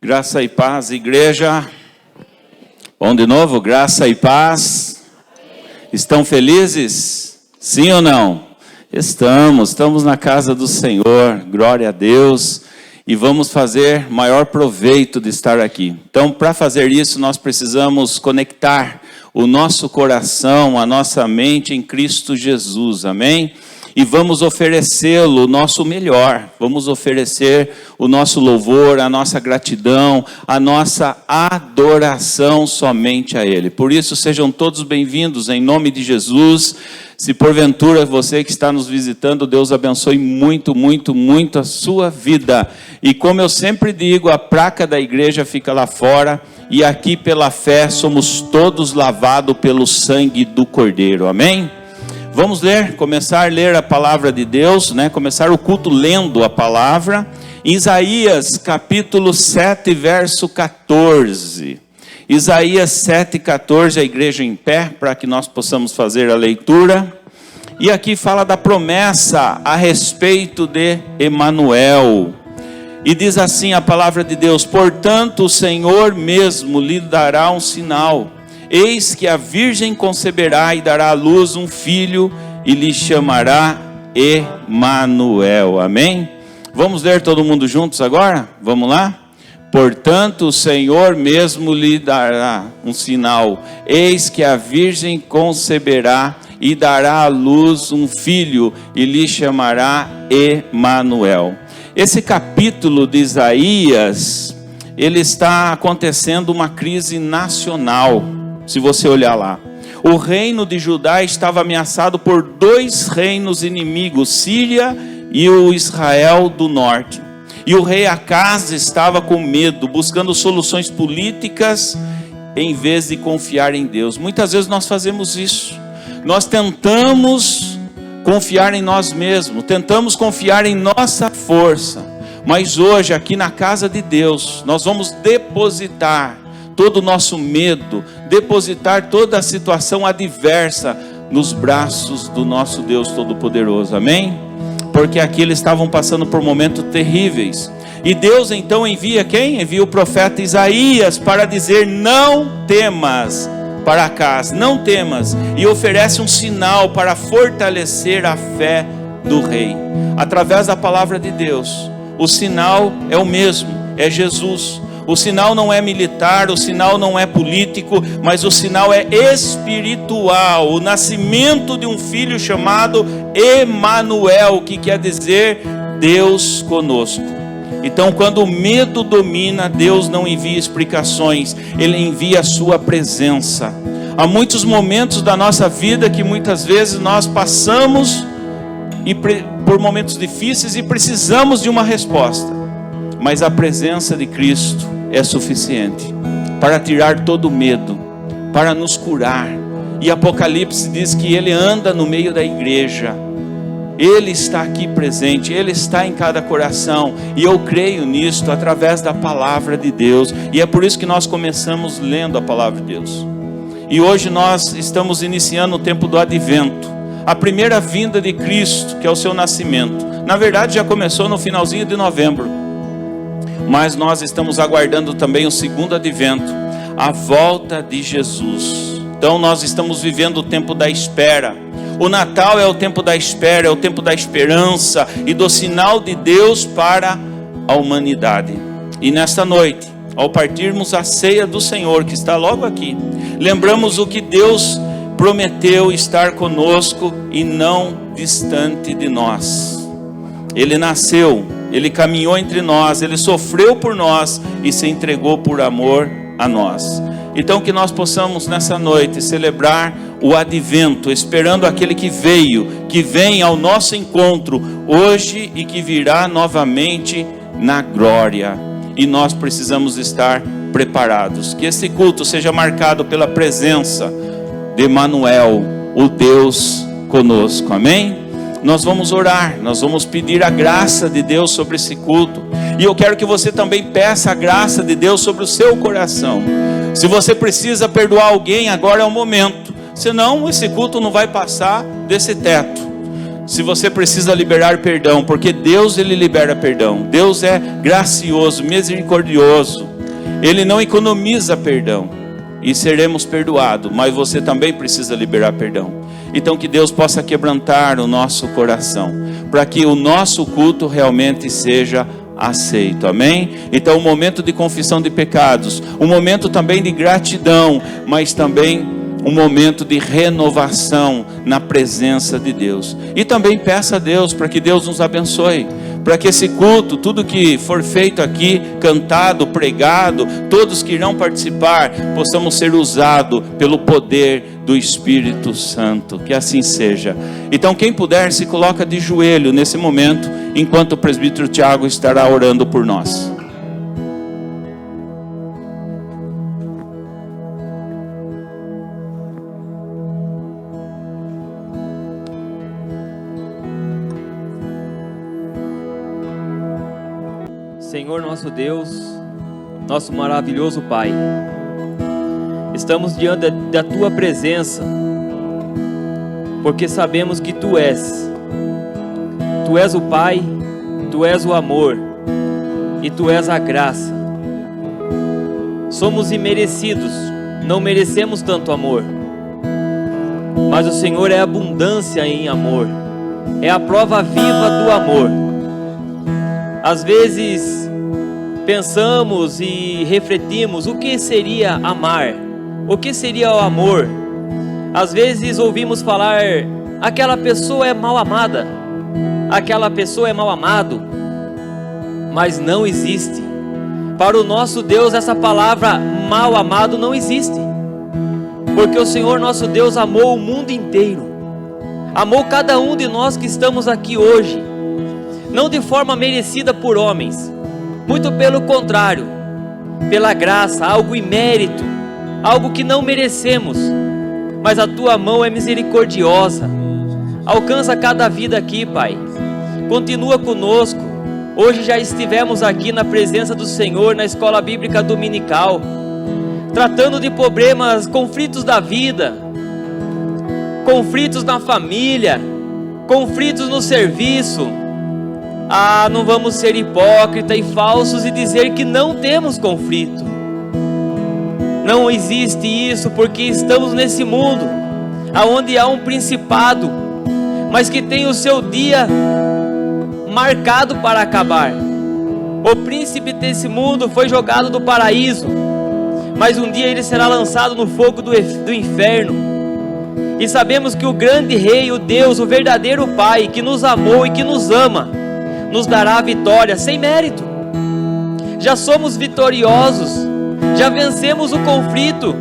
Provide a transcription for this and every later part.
Graça e paz, igreja. Bom, de novo, graça e paz. Estão felizes? Sim ou não? Estamos na casa do Senhor, glória a Deus. E vamos fazer maior proveito de estar aqui. Então, para fazer isso, nós precisamos conectar o nosso coração, a nossa mente em Cristo Jesus, amém? E vamos oferecê-lo o nosso melhor, vamos oferecer o nosso louvor, a nossa gratidão, a nossa adoração somente a Ele. Por isso, sejam todos bem-vindos em nome de Jesus. Se porventura você que está nos visitando, Deus abençoe muito, muito, muito a sua vida. E como eu sempre digo, a placa da igreja fica lá fora, e aqui pela fé somos todos lavados pelo sangue do Cordeiro, amém? Vamos começar a ler a palavra de Deus, começar o culto lendo a palavra. Isaías capítulo 7, verso 14. Isaías 7, 14, a igreja em pé, para que nós possamos fazer a leitura. E aqui fala da promessa a respeito de Emanuel. E diz assim a palavra de Deus: portanto o Senhor mesmo lhe dará um sinal. Eis que a virgem conceberá e dará à luz um filho e lhe chamará Emanuel. Amém? Vamos ler todo mundo juntos agora? Vamos lá? Portanto, o Senhor mesmo lhe dará um sinal. Eis que a virgem conceberá e dará à luz um filho e lhe chamará Emanuel. Esse capítulo de Isaías, ele está acontecendo uma crise nacional. Se você olhar lá, o reino de Judá estava ameaçado por dois reinos inimigos, Síria e o Israel do norte. E o rei Acaz estava com medo, buscando soluções políticas em vez de confiar em Deus. Muitas vezes nós fazemos isso. Nós tentamos confiar em nós mesmos, tentamos confiar em nossa força. Mas hoje, aqui na casa de Deus, nós vamos depositar todo o nosso medo, depositar toda a situação adversa nos braços do nosso Deus Todo-Poderoso, amém? Porque aqui eles estavam passando por momentos terríveis, e Deus então envia quem? Envia o profeta Isaías para dizer: não temas, para Acaz, não temas, e oferece um sinal para fortalecer a fé do rei, através da palavra de Deus. O sinal é o mesmo, é Jesus. O sinal não é militar, o sinal não é político, mas o sinal é espiritual. O nascimento de um filho chamado Emanuel, que quer dizer Deus conosco. Então, quando o medo domina, Deus não envia explicações, Ele envia a sua presença. Há muitos momentos da nossa vida que muitas vezes nós passamos por momentos difíceis e precisamos de uma resposta. Mas a presença de Cristo é suficiente para tirar todo o medo, para nos curar. E Apocalipse diz que Ele anda no meio da igreja. Ele está aqui presente, Ele está em cada coração. E eu creio nisto através da palavra de Deus. E é por isso que nós começamos lendo a palavra de Deus. E hoje nós estamos iniciando o tempo do advento, a primeira vinda de Cristo, que é o seu nascimento. Na verdade já começou no finalzinho de novembro, mas nós estamos aguardando também o segundo advento, a volta de Jesus. Então nós estamos vivendo o tempo da espera. O Natal é o tempo da espera, é o tempo da esperança e do sinal de Deus para a humanidade. E nesta noite, ao partirmos a ceia do Senhor, que está logo aqui, lembramos o que Deus prometeu estar conosco e não distante de nós. Ele nasceu, Ele caminhou entre nós, Ele sofreu por nós e se entregou por amor a nós. Então que nós possamos nessa noite celebrar o advento, esperando aquele que veio, que vem ao nosso encontro hoje e que virá novamente na glória. E nós precisamos estar preparados. Que esse culto seja marcado pela presença de Emanuel, o Deus conosco, amém? Nós vamos orar, nós vamos pedir a graça de Deus sobre esse culto. E eu quero que você também peça a graça de Deus sobre o seu coração. Se você precisa perdoar alguém, agora é o momento. Senão esse culto não vai passar desse teto. Se você precisa liberar perdão, porque Deus, Ele libera perdão. Deus é gracioso, misericordioso. Ele não economiza perdão. E seremos perdoados, mas você também precisa liberar perdão. Então que Deus possa quebrantar o nosso coração, para que o nosso culto realmente seja aceito, amém? Então um momento de confissão de pecados, um momento também de gratidão, mas também um momento de renovação na presença de Deus. E também peça a Deus para que Deus nos abençoe, para que esse culto, tudo que for feito aqui, cantado, pregado, todos que irão participar, possamos ser usados pelo poder do Espírito Santo, que assim seja. Então quem puder, se coloca de joelho nesse momento, enquanto o presbítero Tiago estará orando por nós. Senhor nosso Deus, nosso maravilhoso Pai, estamos diante da Tua presença, porque sabemos que Tu és o Pai, Tu és o amor e Tu és a graça. Somos imerecidos, não merecemos tanto amor, mas o Senhor é abundância em amor, é a prova viva do amor. Às vezes pensamos e refletimos o que seria amar, o que seria o amor. Às vezes ouvimos falar, aquela pessoa é mal amada, aquela pessoa é mal amado, mas não existe. Para o nosso Deus essa palavra mal amado não existe, porque o Senhor nosso Deus amou o mundo inteiro, amou cada um de nós que estamos aqui hoje, não de forma merecida por homens, muito pelo contrário, pela graça, algo imérito, algo que não merecemos, mas a Tua mão é misericordiosa, alcança cada vida aqui, Pai, continua conosco. Hoje já estivemos aqui na presença do Senhor, na escola bíblica dominical, tratando de problemas, conflitos da vida, conflitos na família, conflitos no serviço. Não vamos ser hipócritas e falsos e dizer que não temos conflito. Não existe isso, porque estamos nesse mundo onde há um principado, mas que tem o seu dia marcado para acabar. O príncipe desse mundo foi jogado do paraíso, mas um dia ele será lançado no fogo do inferno. E sabemos que o grande rei, o Deus, o verdadeiro Pai, que nos amou e que nos ama, nos dará a vitória sem mérito. Já somos vitoriosos, já vencemos o conflito,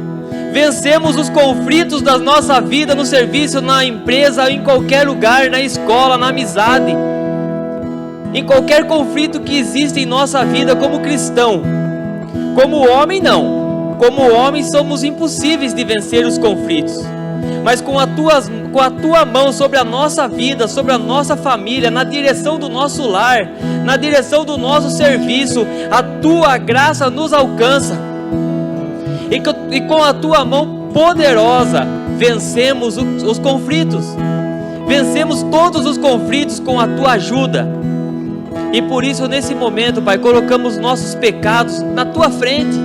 vencemos os conflitos da nossa vida no serviço, na empresa, em qualquer lugar, na escola, na amizade, em qualquer conflito que existe em nossa vida como cristão. Como homem não, como homem somos impossíveis de vencer os conflitos, mas com a Tua mão sobre a nossa vida, sobre a nossa família, na direção do nosso lar, na direção do nosso serviço, a Tua graça nos alcança, e com a Tua mão poderosa vencemos os conflitos, vencemos todos os conflitos com a Tua ajuda. E por isso nesse momento, Pai, colocamos nossos pecados na Tua frente,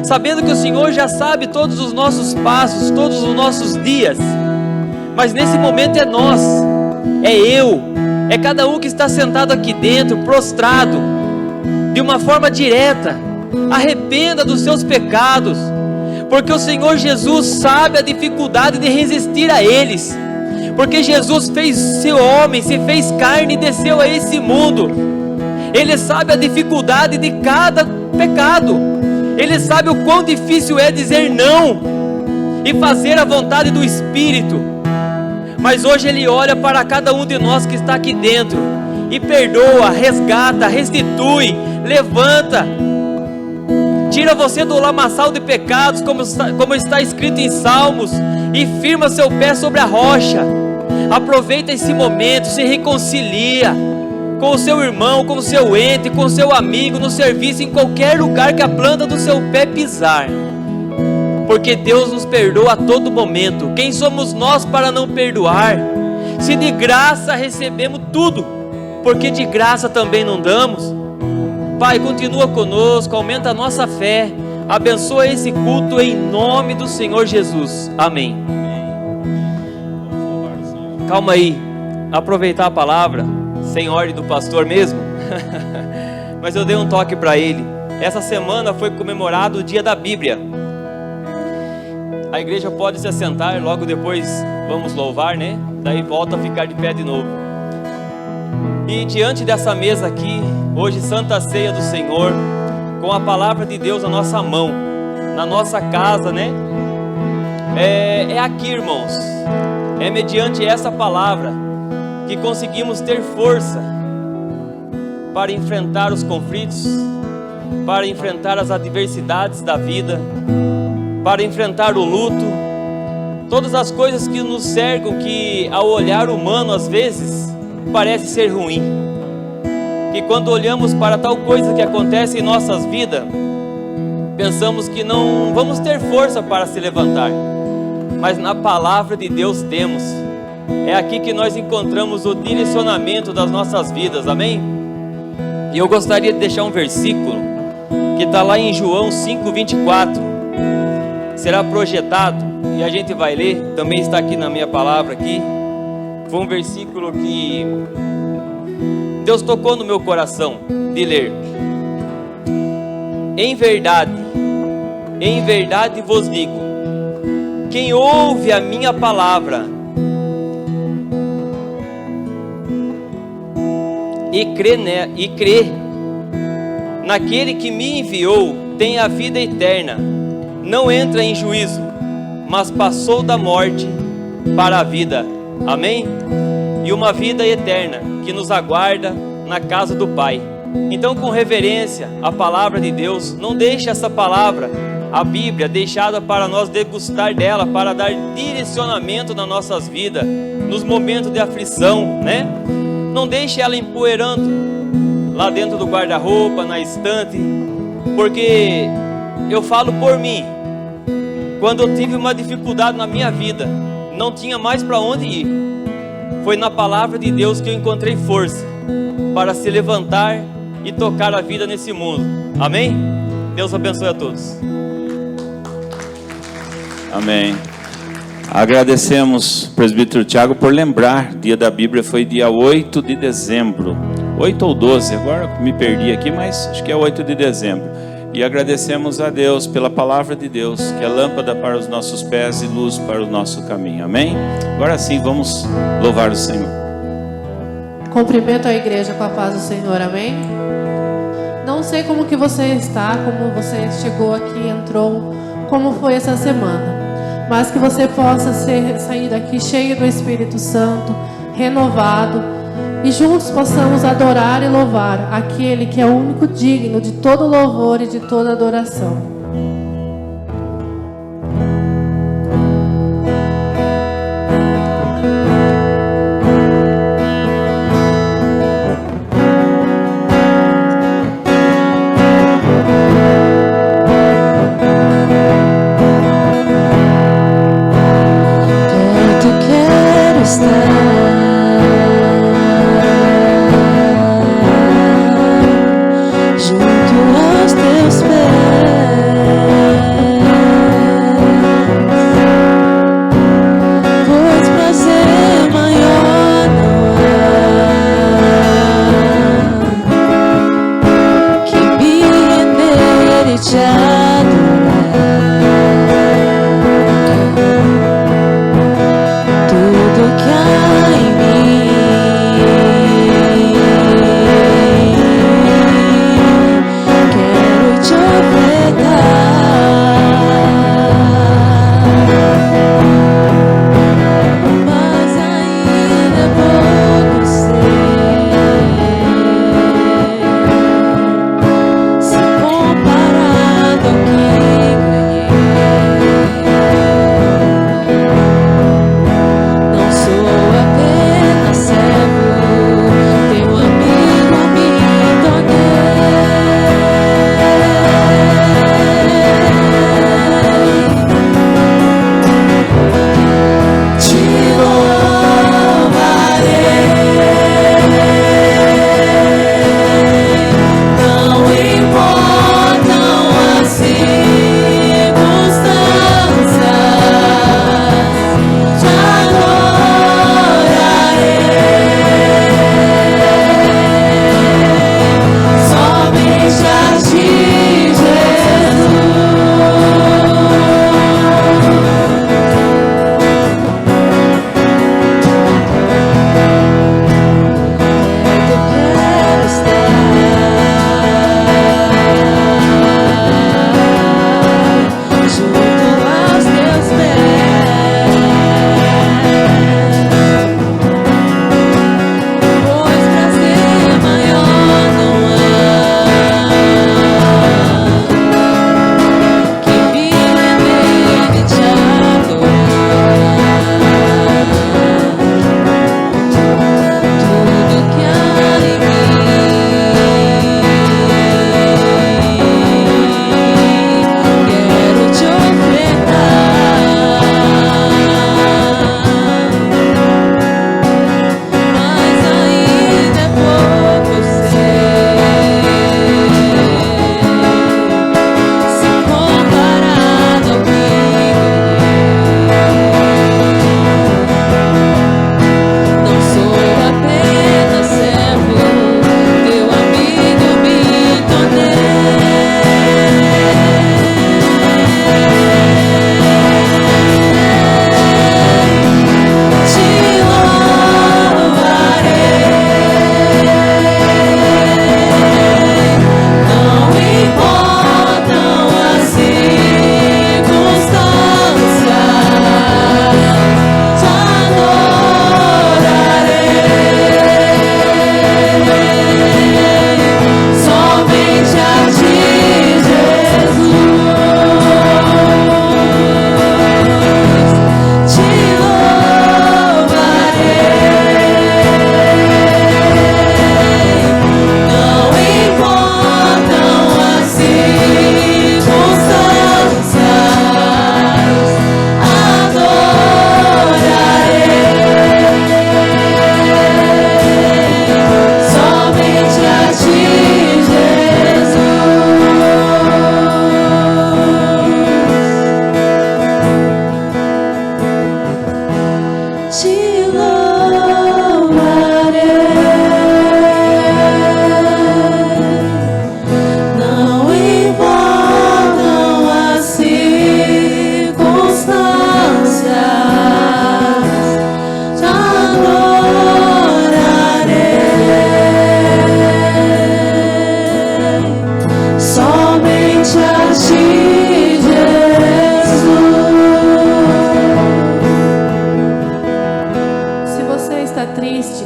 sabendo que o Senhor já sabe todos os nossos passos, todos os nossos dias, mas nesse momento é nós, é eu, é cada um que está sentado aqui dentro, prostrado, de uma forma direta. Arrependa dos seus pecados, porque o Senhor Jesus sabe a dificuldade de resistir a eles, porque Jesus fez-se homem, se fez carne e desceu a esse mundo. Ele sabe a dificuldade de cada pecado, Ele sabe o quão difícil é dizer não e fazer a vontade do Espírito. Mas hoje Ele olha para cada um de nós que está aqui dentro e perdoa, resgata, restitui, levanta, tira você do lamaçal de pecados, como está escrito em Salmos, e firma seu pé sobre a rocha. Aproveita esse momento, se reconcilia com o seu irmão, com o seu ente, com o seu amigo, no serviço, em qualquer lugar que a planta do seu pé pisar, porque Deus nos perdoa a todo momento. Quem somos nós para não perdoar? Se de graça recebemos tudo, porque de graça também não damos? Pai, continua conosco, aumenta a nossa fé, abençoa esse culto em nome do Senhor Jesus. Amém. Calma aí, aproveitar a palavra, sem ordem do pastor mesmo, mas eu dei um toque para ele. Essa semana foi comemorado o Dia da Bíblia. A igreja pode se assentar, logo depois vamos louvar, né? Daí volta a ficar de pé de novo. E diante dessa mesa aqui, hoje Santa Ceia do Senhor, com a palavra de Deus na nossa mão, na nossa casa, né? É aqui, irmãos, é mediante essa palavra que conseguimos ter força para enfrentar os conflitos, para enfrentar as adversidades da vida, para enfrentar o luto, todas as coisas que nos cercam, que ao olhar humano às vezes parece ser ruim, que quando olhamos para tal coisa que acontece em nossas vidas, pensamos que não vamos ter força para se levantar, mas na palavra de Deus temos. É aqui que nós encontramos o direcionamento das nossas vidas, amém? E eu gostaria de deixar um versículo que está lá em João 5:24. Será projetado e a gente vai ler, também está aqui na minha palavra aqui. Foi um versículo que Deus tocou no meu coração de ler. Em verdade vos digo, quem ouve a minha palavra e crê naquele que me enviou, tem a vida eterna, não entra em juízo, mas passou da morte para a vida. Amém? E uma vida eterna que nos aguarda na casa do Pai. Então, com reverência à palavra de Deus, não deixe essa palavra, a Bíblia, deixada para nós degustar dela, para dar direcionamento nas nossas vidas, nos momentos de aflição, né? Não deixe ela empoeirando lá dentro do guarda-roupa, na estante, porque eu falo por mim. Quando eu tive uma dificuldade na minha vida, não tinha mais para onde ir, foi na palavra de Deus que eu encontrei força para se levantar e tocar a vida nesse mundo. Amém? Deus abençoe a todos. Amém. Agradecemos, presbítero Tiago, por lembrar. Dia da Bíblia foi dia 8 de dezembro. 8 ou 12, agora me perdi aqui, mas acho que é 8 de dezembro. E agradecemos a Deus pela palavra de Deus, que é lâmpada para os nossos pés e luz para o nosso caminho. Amém? Agora sim, vamos louvar o Senhor. Cumprimento a igreja com a paz do Senhor, amém? Não sei como que você está, como você chegou aqui, entrou, como foi essa semana, mas que você possa sair daqui cheio do Espírito Santo, renovado, e juntos possamos adorar e louvar aquele que é o único digno de todo louvor e de toda adoração.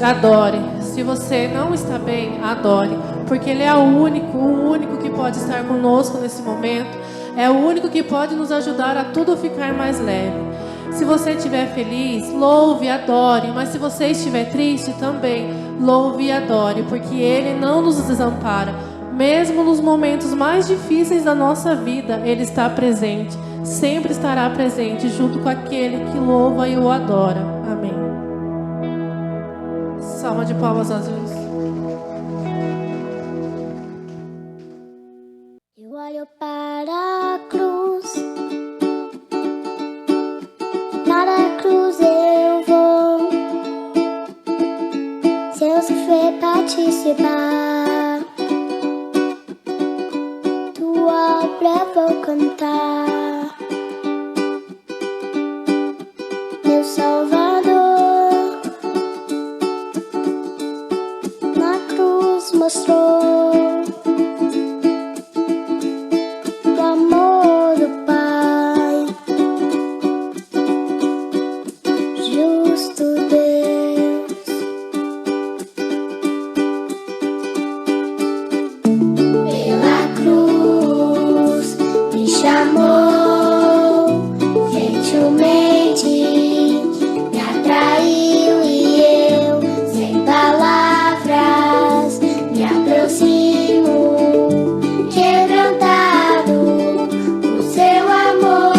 adore. Se você não está bem, adore, porque Ele é o único que pode estar conosco nesse momento. É o único que pode nos ajudar a tudo ficar mais leve. Se você estiver feliz, louve e adore. Mas se você estiver triste também, louve e adore, porque Ele não nos desampara. Mesmo nos momentos mais difíceis da nossa vida, Ele está presente. Sempre estará presente junto com aquele que louva e o adora. Amém. Salva de palmas aos Jesus. Eu olho para a cruz, para a cruz eu vou. Se eu sofrer participar, tua obra vou cantar. Meu Salvador na cruz mostrou o amor do Pai, justo Deus. Pela cruz me chamou, gentilmente me atraiu e eu, sem palavras, me aproximo, quebrantado por seu amor.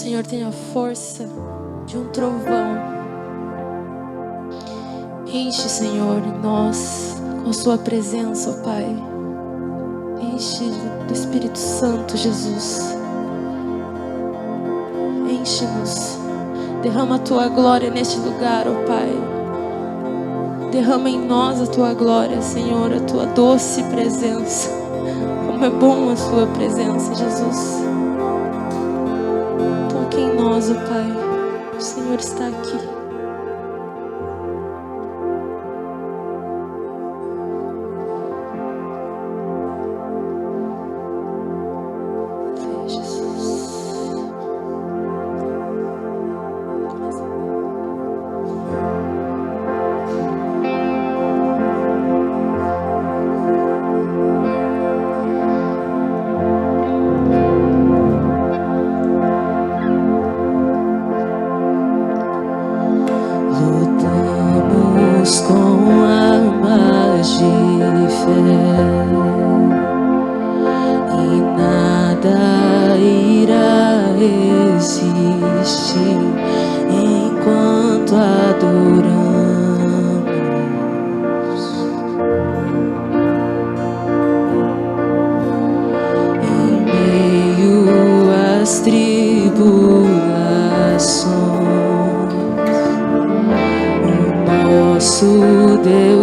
Senhor tem a força de um trovão. Enche, Senhor, nós com a sua presença, ó Pai. Enche do Espírito Santo, Jesus. Enche-nos. Derrama a tua glória neste lugar, ó Pai. Derrama em nós a tua glória, Senhor, a tua doce presença. Como é bom a sua presença, Jesus. Toque em nós, ó Pai. O Senhor está aqui.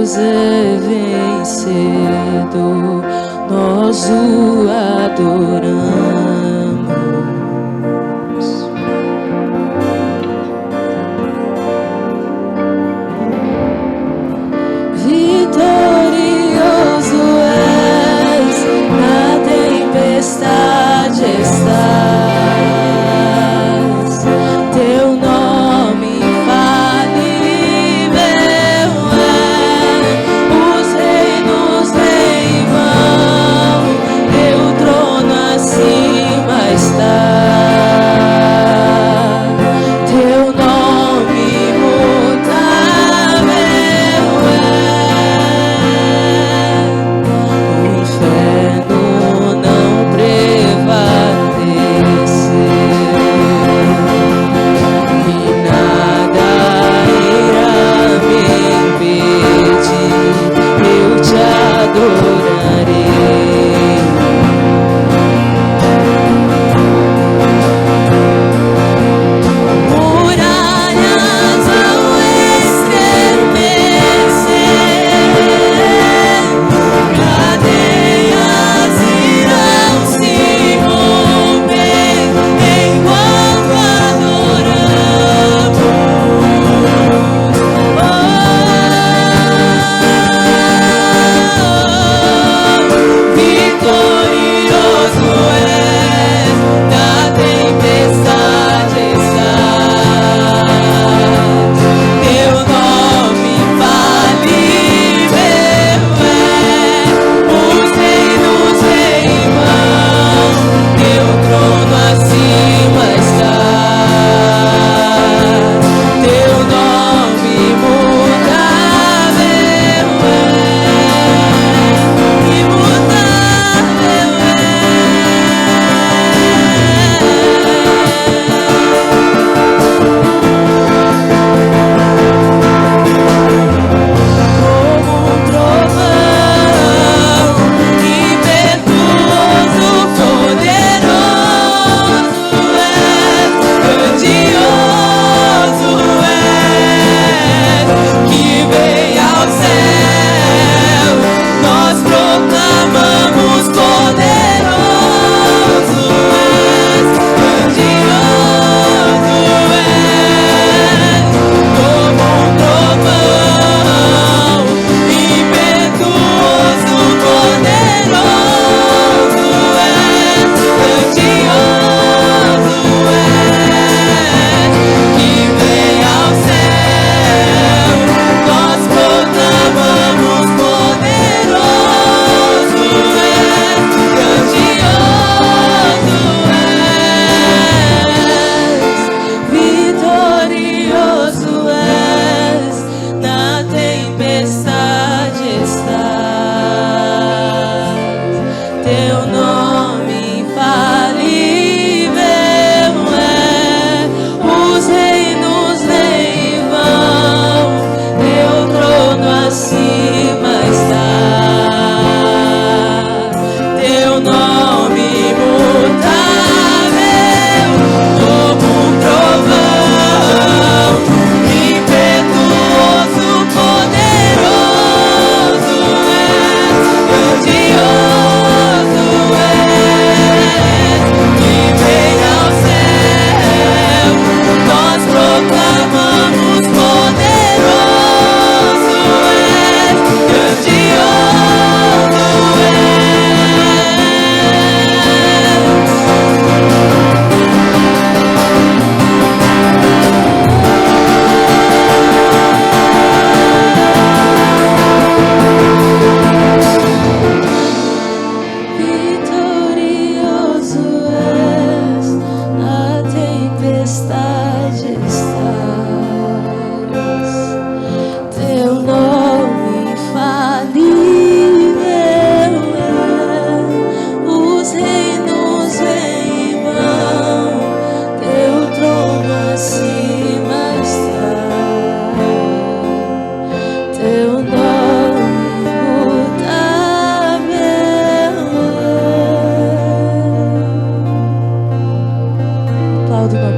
Os reinos vêm em vão, teu trono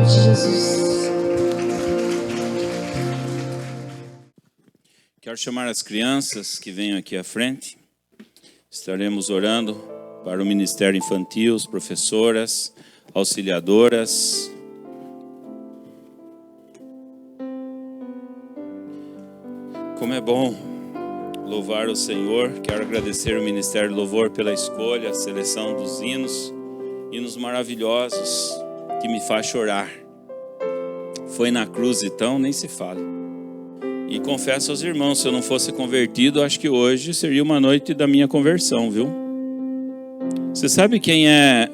nome de Jesus. Quero chamar as crianças que venham aqui à frente. Estaremos orando para o Ministério Infantil, as professoras, auxiliadoras. Como é bom louvar o Senhor. Quero agradecer ao Ministério do Louvor pela escolha, a seleção dos hinos maravilhosos que me faz chorar. Foi na cruz, então, nem se fala. E confesso aos irmãos, se eu não fosse convertido, acho que hoje seria uma noite da minha conversão, viu? Você sabe quem é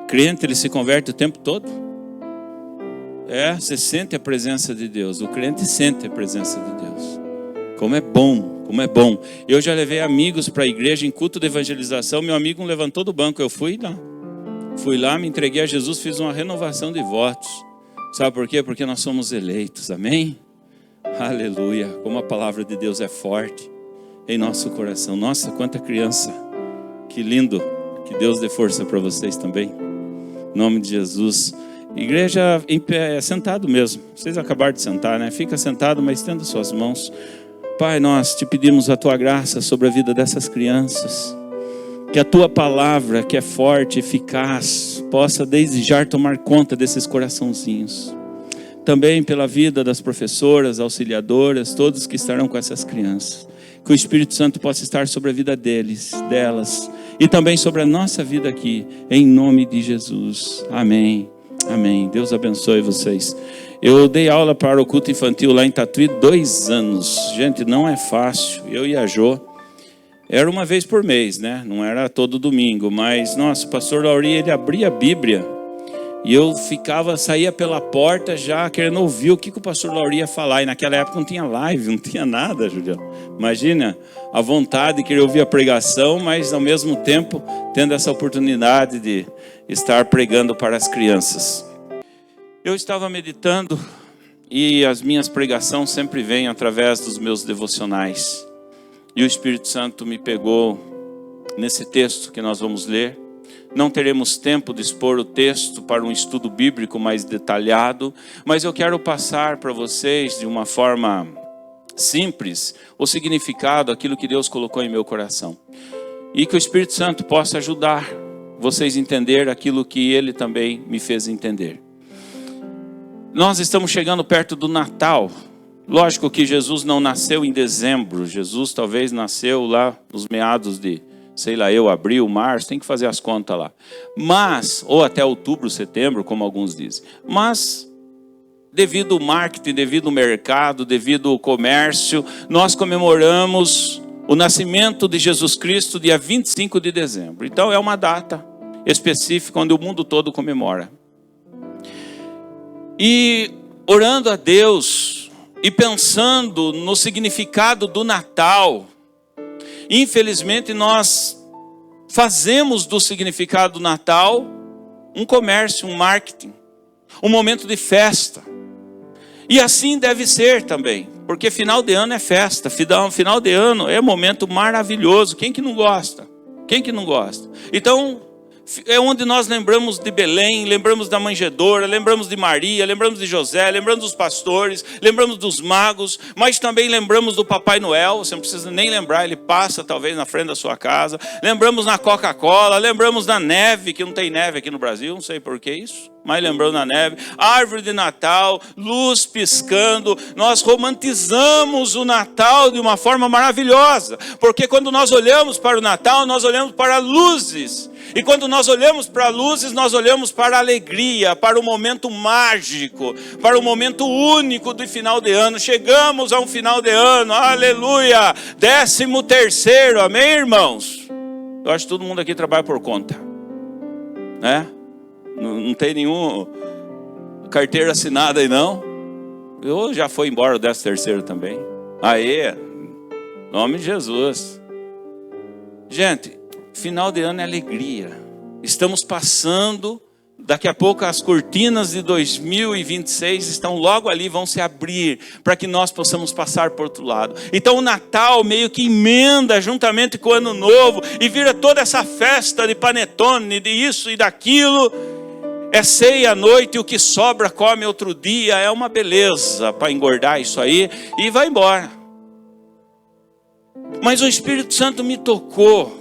crente, ele se converte o tempo todo? Você sente a presença de Deus. O crente sente a presença de Deus. Como é bom, como é bom. Eu já levei amigos para a igreja em culto de evangelização. Meu amigo me levantou do banco, eu fui lá, me entreguei a Jesus, fiz uma renovação de votos. Sabe por quê? Porque nós somos eleitos, amém? Aleluia, como a palavra de Deus é forte em nosso coração. Nossa, quanta criança, que lindo. Que Deus dê força para vocês também, em nome de Jesus. Igreja em pé, sentado mesmo. Vocês acabaram de sentar, né? Fica sentado, mas estenda suas mãos. Pai, nós te pedimos a tua graça sobre a vida dessas crianças. Que a tua palavra, que é forte, eficaz, possa desde já tomar conta desses coraçãozinhos. Também pela vida das professoras, auxiliadoras, todos que estarão com essas crianças. Que o Espírito Santo possa estar sobre a vida delas. E também sobre a nossa vida aqui. Em nome de Jesus. Amém. Amém. Deus abençoe vocês. Eu dei aula para o culto infantil lá em Tatuí 2 anos. Gente, não é fácil. Eu e a Jô. Era uma vez por mês, né? Não era todo domingo. Mas, nossa, o pastor Lauri, ele abria a Bíblia. E eu saía pela porta já querendo ouvir o que o pastor Lauri ia falar. E naquela época não tinha live, não tinha nada, Julião. Imagina a vontade de querer ouvir a pregação, mas ao mesmo tempo tendo essa oportunidade de estar pregando para as crianças. Eu estava meditando e as minhas pregações sempre vêm através dos meus devocionais. E o Espírito Santo me pegou nesse texto que nós vamos ler. Não teremos tempo de expor o texto para um estudo bíblico mais detalhado, mas eu quero passar para vocês de uma forma simples o significado, aquilo que Deus colocou em meu coração. E que o Espírito Santo possa ajudar vocês a entender aquilo que Ele também me fez entender. Nós estamos chegando perto do Natal. Lógico que Jesus não nasceu em dezembro. Jesus talvez nasceu lá nos meados de, abril, março, tem que fazer as contas lá. Mas, ou até outubro, setembro, como alguns dizem. Mas, devido ao marketing, devido ao mercado, devido ao comércio, nós comemoramos o nascimento de Jesus Cristo dia 25 de dezembro. Então é uma data específica onde o mundo todo comemora. E orando a Deus e pensando no significado do Natal, infelizmente nós fazemos do significado do Natal um comércio, um marketing, um momento de festa. E assim deve ser também, porque final de ano é festa, final de ano é um momento maravilhoso. Quem que não gosta? Quem que não gosta? Então, é onde nós lembramos de Belém, lembramos da manjedoura, lembramos de Maria, lembramos de José, lembramos dos pastores, lembramos dos magos, mas também lembramos do Papai Noel. Você não precisa nem lembrar, ele passa talvez na frente da sua casa. Lembramos na Coca-Cola, lembramos da neve, que não tem neve aqui no Brasil, não sei por que isso, mas lembramos da neve. Árvore de Natal, luz piscando. Nós romantizamos o Natal de uma forma maravilhosa, porque quando nós olhamos para o Natal, nós olhamos para luzes. E quando nós olhamos para luzes, nós olhamos para a alegria, para o momento mágico, para o momento único do final de ano. Chegamos a um final de ano, aleluia, 13º, amém, irmãos? Eu acho que todo mundo aqui trabalha por conta, né? Não tem nenhum carteira assinada aí não. Eu já fui embora o 13º também. Aê, nome de Jesus. Gente, final de ano é alegria. Estamos passando, daqui a pouco as cortinas de 2026 estão logo ali, vão se abrir, para que nós possamos passar para o outro lado. Então o Natal meio que emenda juntamente com o Ano Novo, e vira toda essa festa de panetone, de isso e daquilo. É ceia à noite e o que sobra come outro dia. É uma beleza para engordar isso aí e vai embora. Mas o Espírito Santo me tocou,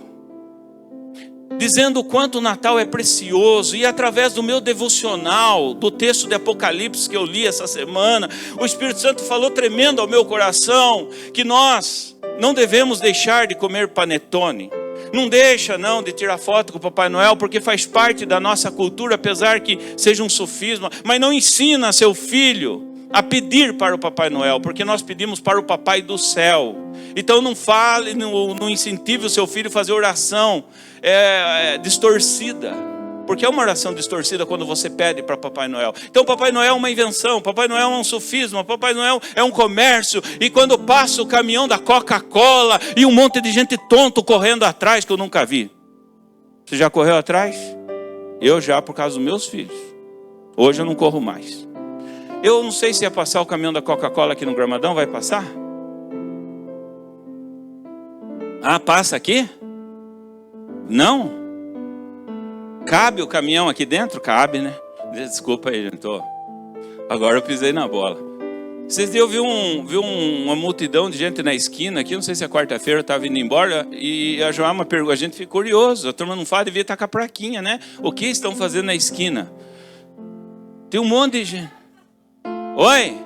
dizendo o quanto o Natal é precioso. E através do meu devocional, do texto de Apocalipse que eu li essa semana, o Espírito Santo falou tremendo ao meu coração, que nós não devemos deixar de comer panetone. Não deixa não de tirar foto com o Papai Noel, porque faz parte da nossa cultura, apesar que seja um sofisma. Mas não ensina seu filho a pedir para o Papai Noel, porque nós pedimos para o Papai do céu. Então não fale, não incentive o seu filho a fazer oração distorcida, porque é uma oração distorcida quando você pede para Papai Noel. Então Papai Noel é uma invenção, Papai Noel é um sofisma, Papai Noel é um comércio. E quando passa o caminhão da Coca-Cola e um monte de gente tonto correndo atrás que eu nunca vi. Você já correu atrás? Eu já, por causa dos meus filhos. Hoje eu não corro mais. Eu não sei se ia passar o caminhão da Coca-Cola aqui no Gramadão. Vai passar? Ah, passa aqui? Não? Cabe o caminhão aqui dentro? Cabe, né? Desculpa aí, gente. Agora eu pisei na bola. Esses dias eu vi uma multidão de gente na esquina aqui. Não sei se é quarta-feira, eu estava indo embora. E a Joama perguntou, a gente ficou curioso. A turma não fala, devia estar com a plaquinha, né? O que estão fazendo na esquina? Tem um monte de gente. Oi?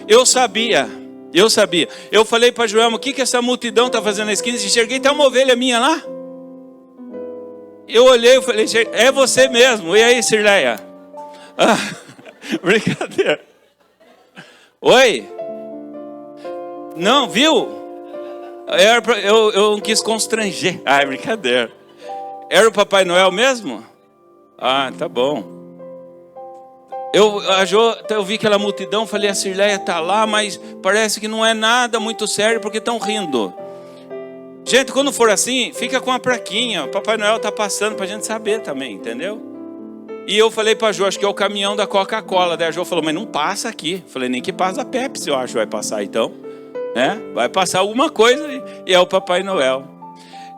Eu sabia. Eu falei para a Joelma, o que essa multidão está fazendo na esquina? Enxerguei, está uma ovelha minha lá. Eu olhei e falei, é você mesmo. E aí, Cirleia? Ah, brincadeira. Oi? Não, viu? Eu não quis constranger. Ah, é brincadeira. Era o Papai Noel mesmo? Ah, tá bom. Eu vi aquela multidão, falei, a Cirleia está lá, mas parece que não é nada muito sério, porque estão rindo. Gente, quando for assim, fica com a plaquinha. O Papai Noel está passando para a gente saber também, entendeu? E eu falei para a Jo, acho que é o caminhão da Coca-Cola. Daí a Jo falou, mas não passa aqui. Falei, nem que passa a Pepsi, eu acho, vai passar então. Vai passar alguma coisa e é o Papai Noel.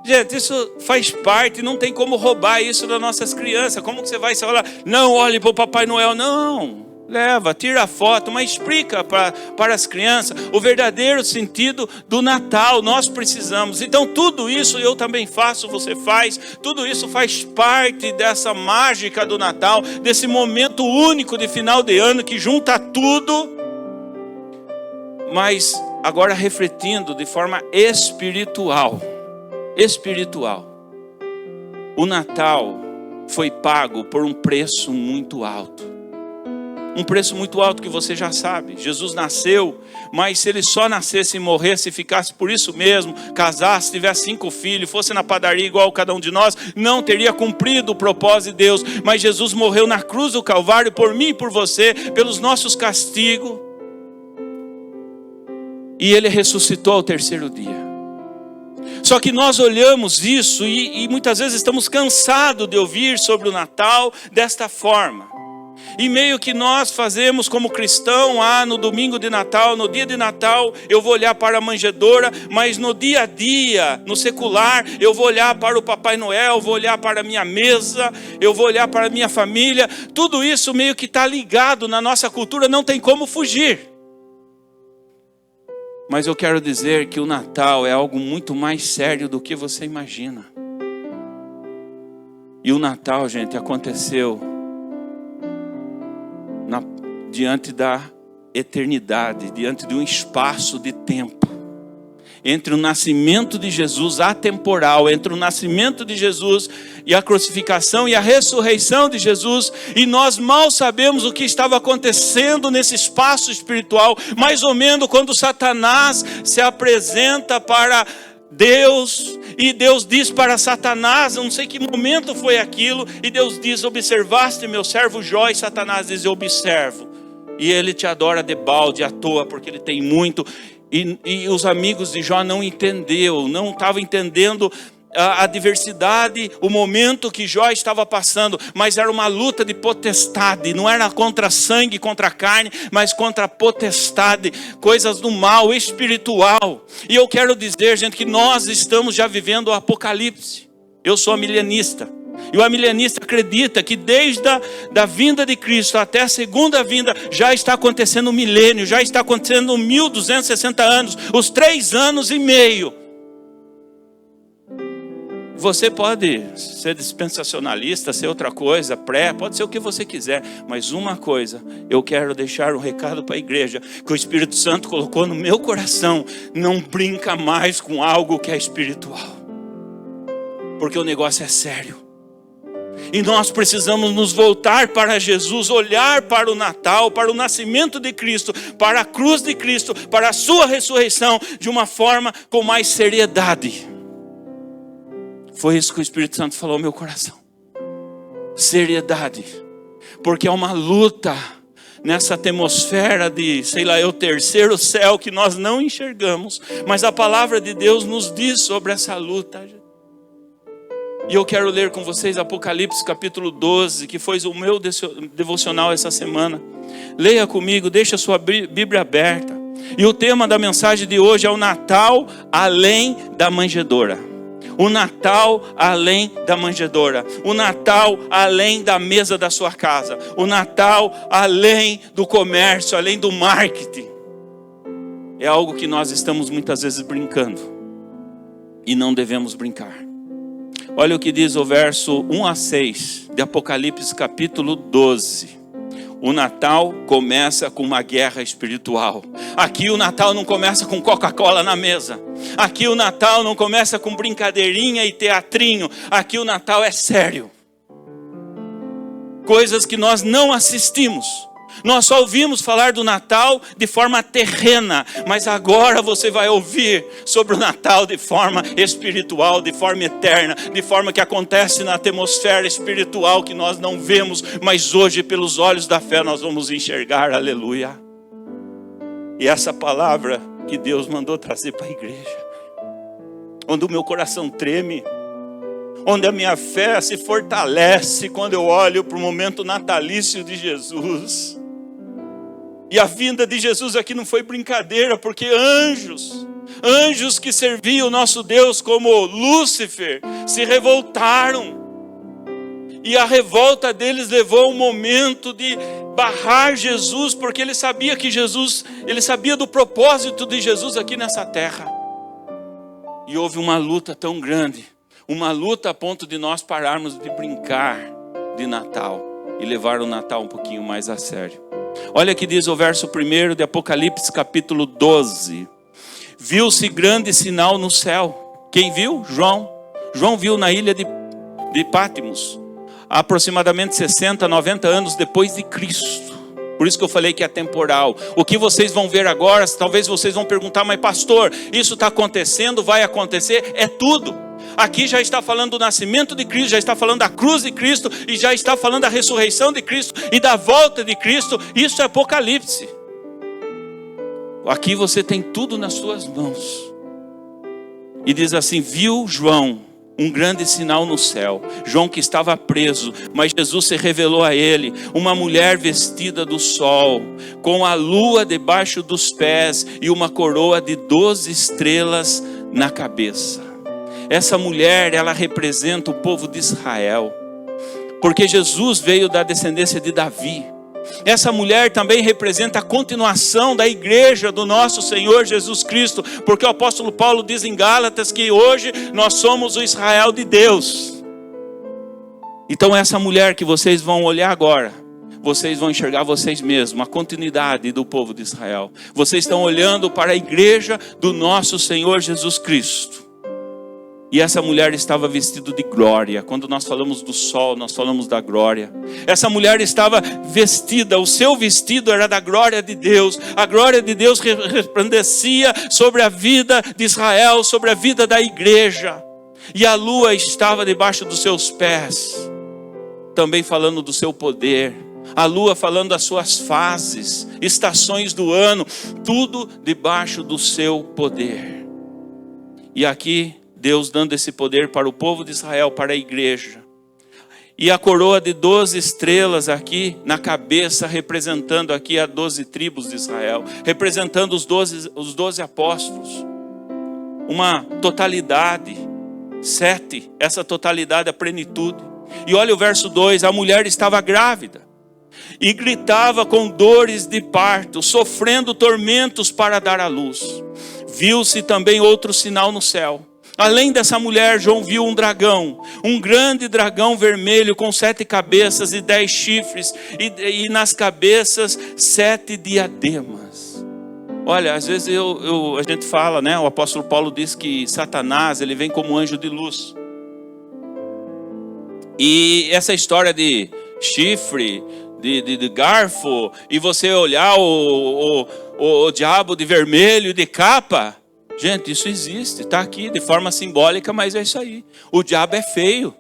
Gente, isso faz parte, não tem como roubar isso das nossas crianças. Como que você vai falar, não, olhe para o Papai Noel? Não, leva, tira a foto, mas explica para as crianças o verdadeiro sentido do Natal. Nós precisamos. Então tudo isso eu também faço, você faz. Tudo isso faz parte dessa mágica do Natal, desse momento único de final de ano que junta tudo. Mas agora refletindo de forma espiritual. O Natal foi pago por um preço muito alto. Um preço muito alto que você já sabe. Jesus nasceu, mas se ele só nascesse e morresse, ficasse por isso mesmo, casasse, tivesse 5 filhos, fosse na padaria igual cada um de nós, não teria cumprido o propósito de Deus. Mas Jesus morreu na cruz do Calvário por mim e por você, pelos nossos castigos. E ele ressuscitou ao 3º dia. Só que nós olhamos isso e muitas vezes estamos cansados de ouvir sobre o Natal desta forma. E meio que nós fazemos como cristão, no domingo de Natal, no dia de Natal, eu vou olhar para a manjedoura, mas no dia a dia, no secular, eu vou olhar para o Papai Noel, vou olhar para a minha mesa, eu vou olhar para a minha família. Tudo isso meio que está ligado na nossa cultura, não tem como fugir. Mas eu quero dizer que o Natal é algo muito mais sério do que você imagina. E o Natal, gente, aconteceu diante da eternidade, diante de um espaço de tempo. Entre o nascimento de Jesus atemporal, entre o nascimento de Jesus e a crucificação e a ressurreição de Jesus, e nós mal sabemos o que estava acontecendo nesse espaço espiritual, mais ou menos quando Satanás se apresenta para Deus, e Deus diz para Satanás, eu não sei que momento foi aquilo, e Deus diz, observaste meu servo Jó? E Satanás diz, eu observo, e ele te adora de balde, à toa, porque ele tem muito. E os amigos de Jó não estavam entendendo a diversidade, o momento que Jó estava passando, mas era uma luta de potestade, não era contra sangue, contra carne, mas contra a potestade, coisas do mal espiritual. E eu quero dizer, gente, que nós estamos já vivendo o Apocalipse. Eu sou milenista. E o amilenista acredita que desde a vinda de Cristo até a segunda vinda, já está acontecendo um milênio, já está acontecendo 1260 anos, os 3 anos e meio. Você pode ser dispensacionalista, ser outra coisa, pode ser o que você quiser. Mas uma coisa, eu quero deixar um recado para a igreja, que o Espírito Santo colocou no meu coração: não brinca mais com algo que é espiritual. Porque o negócio é sério. E nós precisamos nos voltar para Jesus, olhar para o Natal, para o nascimento de Cristo, para a cruz de Cristo, para a sua ressurreição, de uma forma com mais seriedade. Foi isso que o Espírito Santo falou no meu coração. Seriedade. Porque é uma luta nessa atmosfera de, sei lá, o terceiro céu que nós não enxergamos. Mas a palavra de Deus nos diz sobre essa luta. E eu quero ler com vocês Apocalipse capítulo 12, que foi o meu devocional essa semana. Leia comigo, deixa a sua Bíblia aberta. E o tema da mensagem de hoje é o Natal além da manjedoura. O Natal além da manjedoura. O Natal além da mesa da sua casa. O Natal além do comércio, além do marketing. É algo que nós estamos muitas vezes brincando. E não devemos brincar. Olha o que diz o verso 1 a 6 de Apocalipse capítulo 12. O Natal começa com uma guerra espiritual. Aqui o Natal não começa com Coca-Cola na mesa. Aqui o Natal não começa com brincadeirinha e teatrinho. Aqui o Natal é sério. Coisas que nós não assistimos. Nós só ouvimos falar do Natal de forma terrena, mas agora você vai ouvir sobre o Natal de forma espiritual, de forma eterna, de forma que acontece na atmosfera espiritual que nós não vemos, mas hoje pelos olhos da fé nós vamos enxergar, aleluia. E essa palavra que Deus mandou trazer para a igreja, onde o meu coração treme, onde a minha fé se fortalece quando eu olho para o momento natalício de Jesus. E a vinda de Jesus aqui não foi brincadeira, porque anjos que serviam o nosso Deus como Lúcifer, se revoltaram. E a revolta deles levou um momento de barrar Jesus, porque ele sabia do propósito de Jesus aqui nessa terra. E houve uma luta tão grande, uma luta a ponto de nós pararmos de brincar de Natal e levar o Natal um pouquinho mais a sério. Olha que diz o verso 1 de Apocalipse capítulo 12. Viu-se grande sinal no céu. Quem viu? João. João viu na ilha de Patmos, aproximadamente 60, 90 anos depois de Cristo. Por isso que eu falei que é temporal. O que vocês vão ver agora, talvez vocês vão perguntar: mas pastor, isso está acontecendo, vai acontecer? É tudo. Aqui já está falando do nascimento de Cristo, já está falando da cruz de Cristo, e já está falando da ressurreição de Cristo e da volta de Cristo. Isso é Apocalipse. Aqui você tem tudo nas suas mãos. E diz assim: viu João um grande sinal no céu. João que estava preso, mas Jesus se revelou a ele. Uma mulher vestida do sol, com a lua debaixo dos pés e uma coroa de 12 estrelas na cabeça. Essa mulher, ela representa o povo de Israel, porque Jesus veio da descendência de Davi. Essa mulher também representa a continuação da igreja do nosso Senhor Jesus Cristo, porque o apóstolo Paulo diz em Gálatas que hoje nós somos o Israel de Deus. Então essa mulher que vocês vão olhar agora, vocês vão enxergar vocês mesmos, a continuidade do povo de Israel. Vocês estão olhando para a igreja do nosso Senhor Jesus Cristo. E essa mulher estava vestida de glória. Quando nós falamos do sol, nós falamos da glória. Essa mulher estava vestida, o seu vestido era da glória de Deus. A glória de Deus resplandecia sobre a vida de Israel, sobre a vida da igreja. E a lua estava debaixo dos seus pés, também falando do seu poder. A lua falando das suas fases, estações do ano, tudo debaixo do seu poder. E aqui Deus dando esse poder para o povo de Israel, para a igreja. E a coroa de 12 estrelas aqui na cabeça, representando aqui as 12 tribos de Israel, representando os 12 apóstolos. Uma totalidade, 7, essa totalidade, a plenitude. E olha o verso 2, a mulher estava grávida e gritava com dores de parto, sofrendo tormentos para dar à luz. Viu-se também outro sinal no céu. Além dessa mulher, João viu um dragão, um grande dragão vermelho com 7 cabeças e 10 chifres, e nas cabeças 7 diademas. Olha, às vezes a gente fala, né? O apóstolo Paulo diz que Satanás, ele vem como anjo de luz. E essa história de chifre, de garfo, e você olhar o diabo de vermelho, de capa, gente, isso existe, está aqui de forma simbólica, mas é isso aí. O diabo é feio,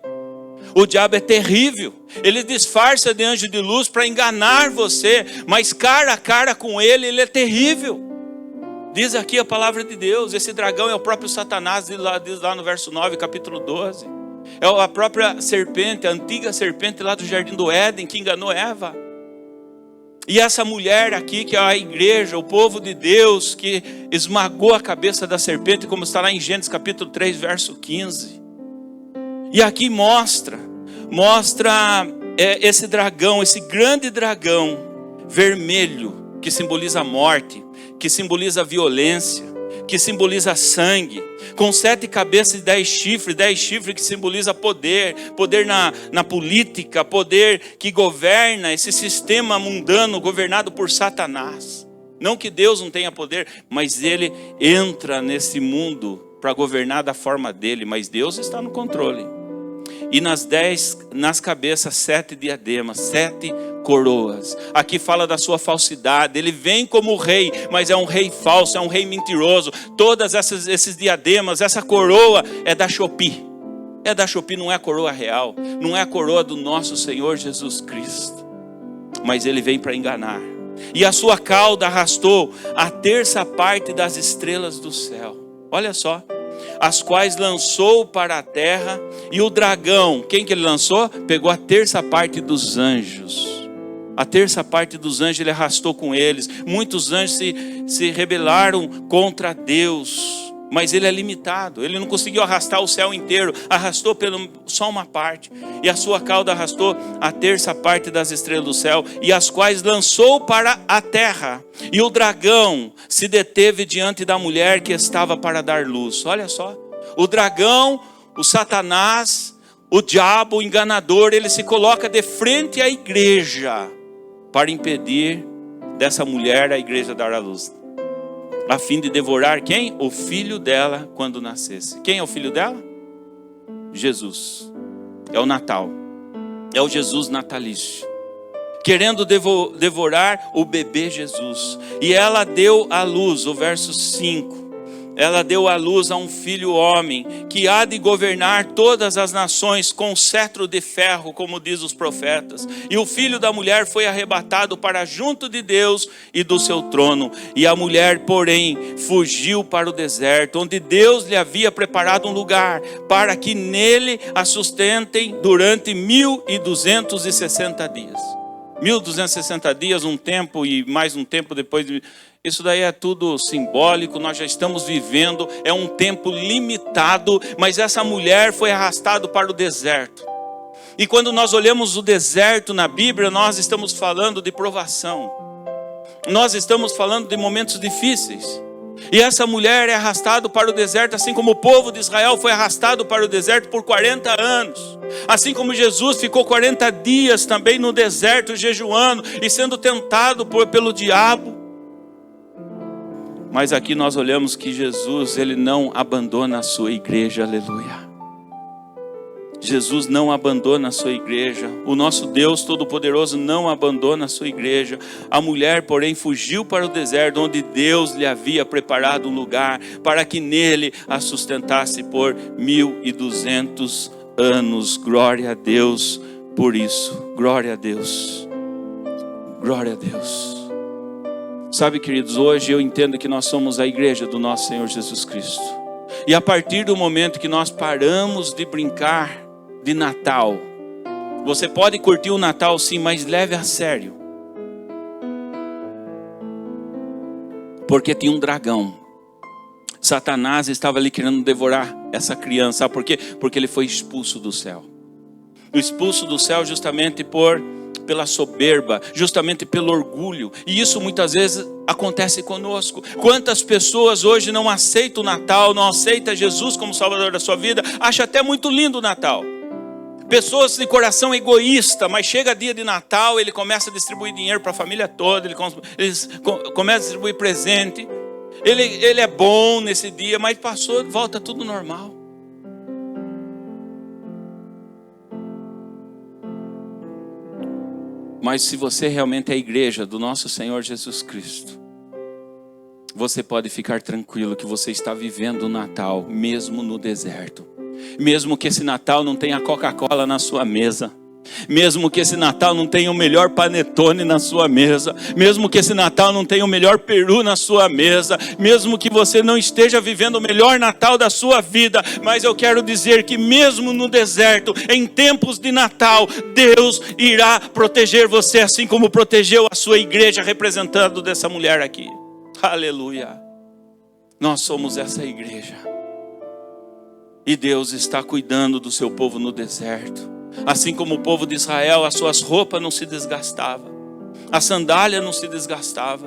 o diabo é terrível, ele disfarça de anjo de luz para enganar você, mas cara a cara com ele, ele é terrível. Diz aqui a palavra de Deus, esse dragão é o próprio Satanás, diz lá no verso 9, capítulo 12. É a própria serpente, a antiga serpente lá do Jardim do Éden, que enganou Eva. E essa mulher aqui, que é a igreja, o povo de Deus, que esmagou a cabeça da serpente, como está lá em Gênesis capítulo 3, verso 15. E aqui mostra esse dragão, esse grande dragão vermelho, que simboliza a morte, que simboliza a violência, que simboliza sangue, com 7 cabeças e 10 chifres que simboliza poder na política, poder que governa esse sistema mundano governado por Satanás. Não que Deus não tenha poder, mas ele entra nesse mundo para governar da forma dele, mas Deus está no controle. E nas cabeças 7 diademas, 7 coroas. Aqui fala da sua falsidade. Ele vem como rei, mas é um rei falso, é um rei mentiroso. Todas esses diademas, essa coroa é da Shopee. É da Shopee, não é a coroa real. Não é a coroa do nosso Senhor Jesus Cristo. Mas ele vem para enganar. E a sua cauda arrastou a 1/3 parte das estrelas do céu. Olha só. As quais lançou para a terra, e o dragão, quem que ele lançou? Pegou a 1/3 parte dos anjos. A 1/3 parte dos anjos ele arrastou com eles. Muitos anjos se rebelaram contra Deus, mas ele é limitado. Ele não conseguiu arrastar o céu inteiro, arrastou só uma parte. E a sua cauda arrastou a 1/3 parte das estrelas do céu, e as quais lançou para a terra. E o dragão se deteve diante da mulher que estava para dar luz. Olha só, o dragão, o Satanás, o diabo, o enganador, ele se coloca de frente à igreja para impedir dessa mulher a igreja dar a luz, a fim de devorar quem? O filho dela quando nascesse. Quem é o filho dela? Jesus. É o Natal. É o Jesus natalício. Querendo devorar o bebê Jesus. E ela deu à luz, o verso 5. Ela deu à luz a um filho homem, que há de governar todas as nações com cetro de ferro, como diz os profetas. E o filho da mulher foi arrebatado para junto de Deus e do seu trono. E a mulher, porém, fugiu para o deserto, onde Deus lhe havia preparado um lugar, para que nele a sustentem durante 1260 dias. 1260 dias, um tempo e mais um tempo depois. Isso daí é tudo simbólico, nós já estamos vivendo, é um tempo limitado, mas essa mulher foi arrastada para o deserto. E quando nós olhamos o deserto na Bíblia, nós estamos falando de provação. Nós estamos falando de momentos difíceis. E essa mulher é arrastada para o deserto, assim como o povo de Israel foi arrastado para o deserto por 40 anos. Assim como Jesus ficou 40 dias também no deserto, jejuando e sendo tentado pelo diabo. Mas aqui nós olhamos que Jesus, ele não abandona a sua igreja, aleluia. Jesus não abandona a sua igreja. O nosso Deus Todo-Poderoso não abandona a sua igreja. A mulher, porém, fugiu para o deserto, onde Deus lhe havia preparado um lugar, para que nele a sustentasse por 1200 anos. Glória a Deus por isso. Glória a Deus. Glória a Deus. Sabe, queridos, hoje eu entendo que nós somos a igreja do nosso Senhor Jesus Cristo. E a partir do momento que nós paramos de brincar de Natal, você pode curtir o Natal sim, mas leve a sério. Porque tinha um dragão. Satanás estava ali querendo devorar essa criança. Sabe por quê? Porque ele foi expulso do céu. expulso do céu justamente pela soberba, justamente pelo orgulho. E isso muitas vezes acontece conosco. Quantas pessoas hoje não aceitam o Natal, não aceitam Jesus como Salvador da sua vida, acham até muito lindo o Natal. Pessoas de coração egoísta, mas chega dia de Natal, ele começa a distribuir dinheiro para a família toda, ele começa a distribuir presente. Ele é bom nesse dia, mas passou, volta tudo normal. Mas se você realmente é a igreja do nosso Senhor Jesus Cristo, você pode ficar tranquilo que você está vivendo o Natal, mesmo no deserto. Mesmo que esse Natal não tenha Coca-Cola na sua mesa. Mesmo que esse Natal não tenha o melhor panetone na sua mesa. Mesmo que esse Natal não tenha o melhor peru na sua mesa. Mesmo que você não esteja vivendo o melhor Natal da sua vida. Mas eu quero dizer que mesmo no deserto, em tempos de Natal, Deus irá proteger você, assim como protegeu a sua igreja, representando dessa mulher aqui. Aleluia. Nós somos essa igreja. E Deus está cuidando do seu povo no deserto. Assim como o povo de Israel, as suas roupas não se desgastavam, a sandália não se desgastava,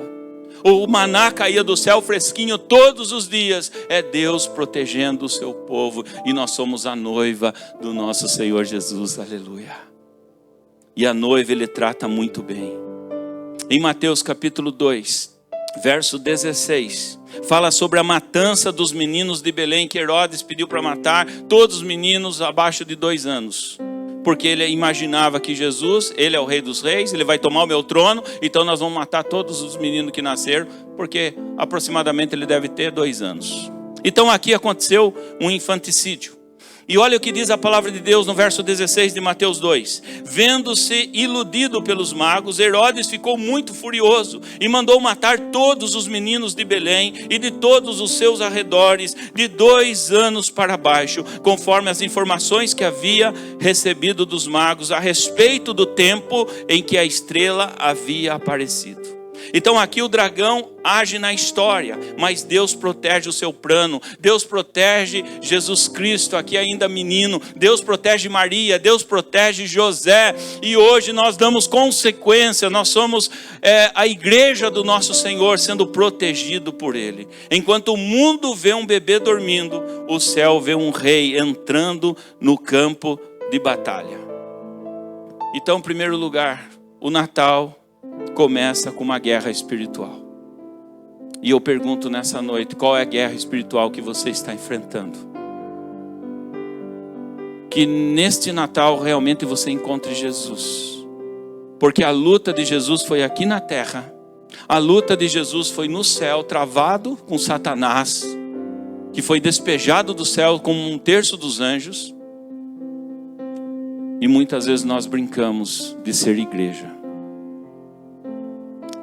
o maná caía do céu fresquinho todos os dias. É Deus protegendo o seu povo. E nós somos a noiva do nosso Senhor Jesus, aleluia. E a noiva Ele trata muito bem. Em Mateus capítulo 2, verso 16, fala sobre a matança dos meninos de Belém, que Herodes pediu para matar todos os meninos abaixo de 2 anos. Porque ele imaginava que Jesus, ele é o rei dos reis, ele vai tomar o meu trono, então nós vamos matar todos os meninos que nasceram, porque aproximadamente ele deve ter 2 anos. Então aqui aconteceu um infanticídio. E olha o que diz a palavra de Deus no verso 16 de Mateus 2. Vendo-se iludido pelos magos, Herodes ficou muito furioso e mandou matar todos os meninos de Belém e de todos os seus arredores, de 2 anos para baixo, conforme as informações que havia recebido dos magos a respeito do tempo em que a estrela havia aparecido. Então aqui o dragão age na história, mas Deus protege o seu plano. Deus protege Jesus Cristo, aqui ainda menino. Deus protege Maria, Deus protege José. E hoje nós damos consequência, nós somos a igreja do nosso Senhor sendo protegido por Ele. Enquanto o mundo vê um bebê dormindo, o céu vê um rei entrando no campo de batalha. Então, em primeiro lugar, o Natal começa com uma guerra espiritual. E eu pergunto nessa noite, qual é a guerra espiritual que você está enfrentando? Que neste Natal realmente você encontre Jesus. Porque a luta de Jesus foi aqui na terra. A luta de Jesus foi no céu, travado com Satanás, que foi despejado do céu como 1/3 dos anjos. E muitas vezes nós brincamos de ser igreja.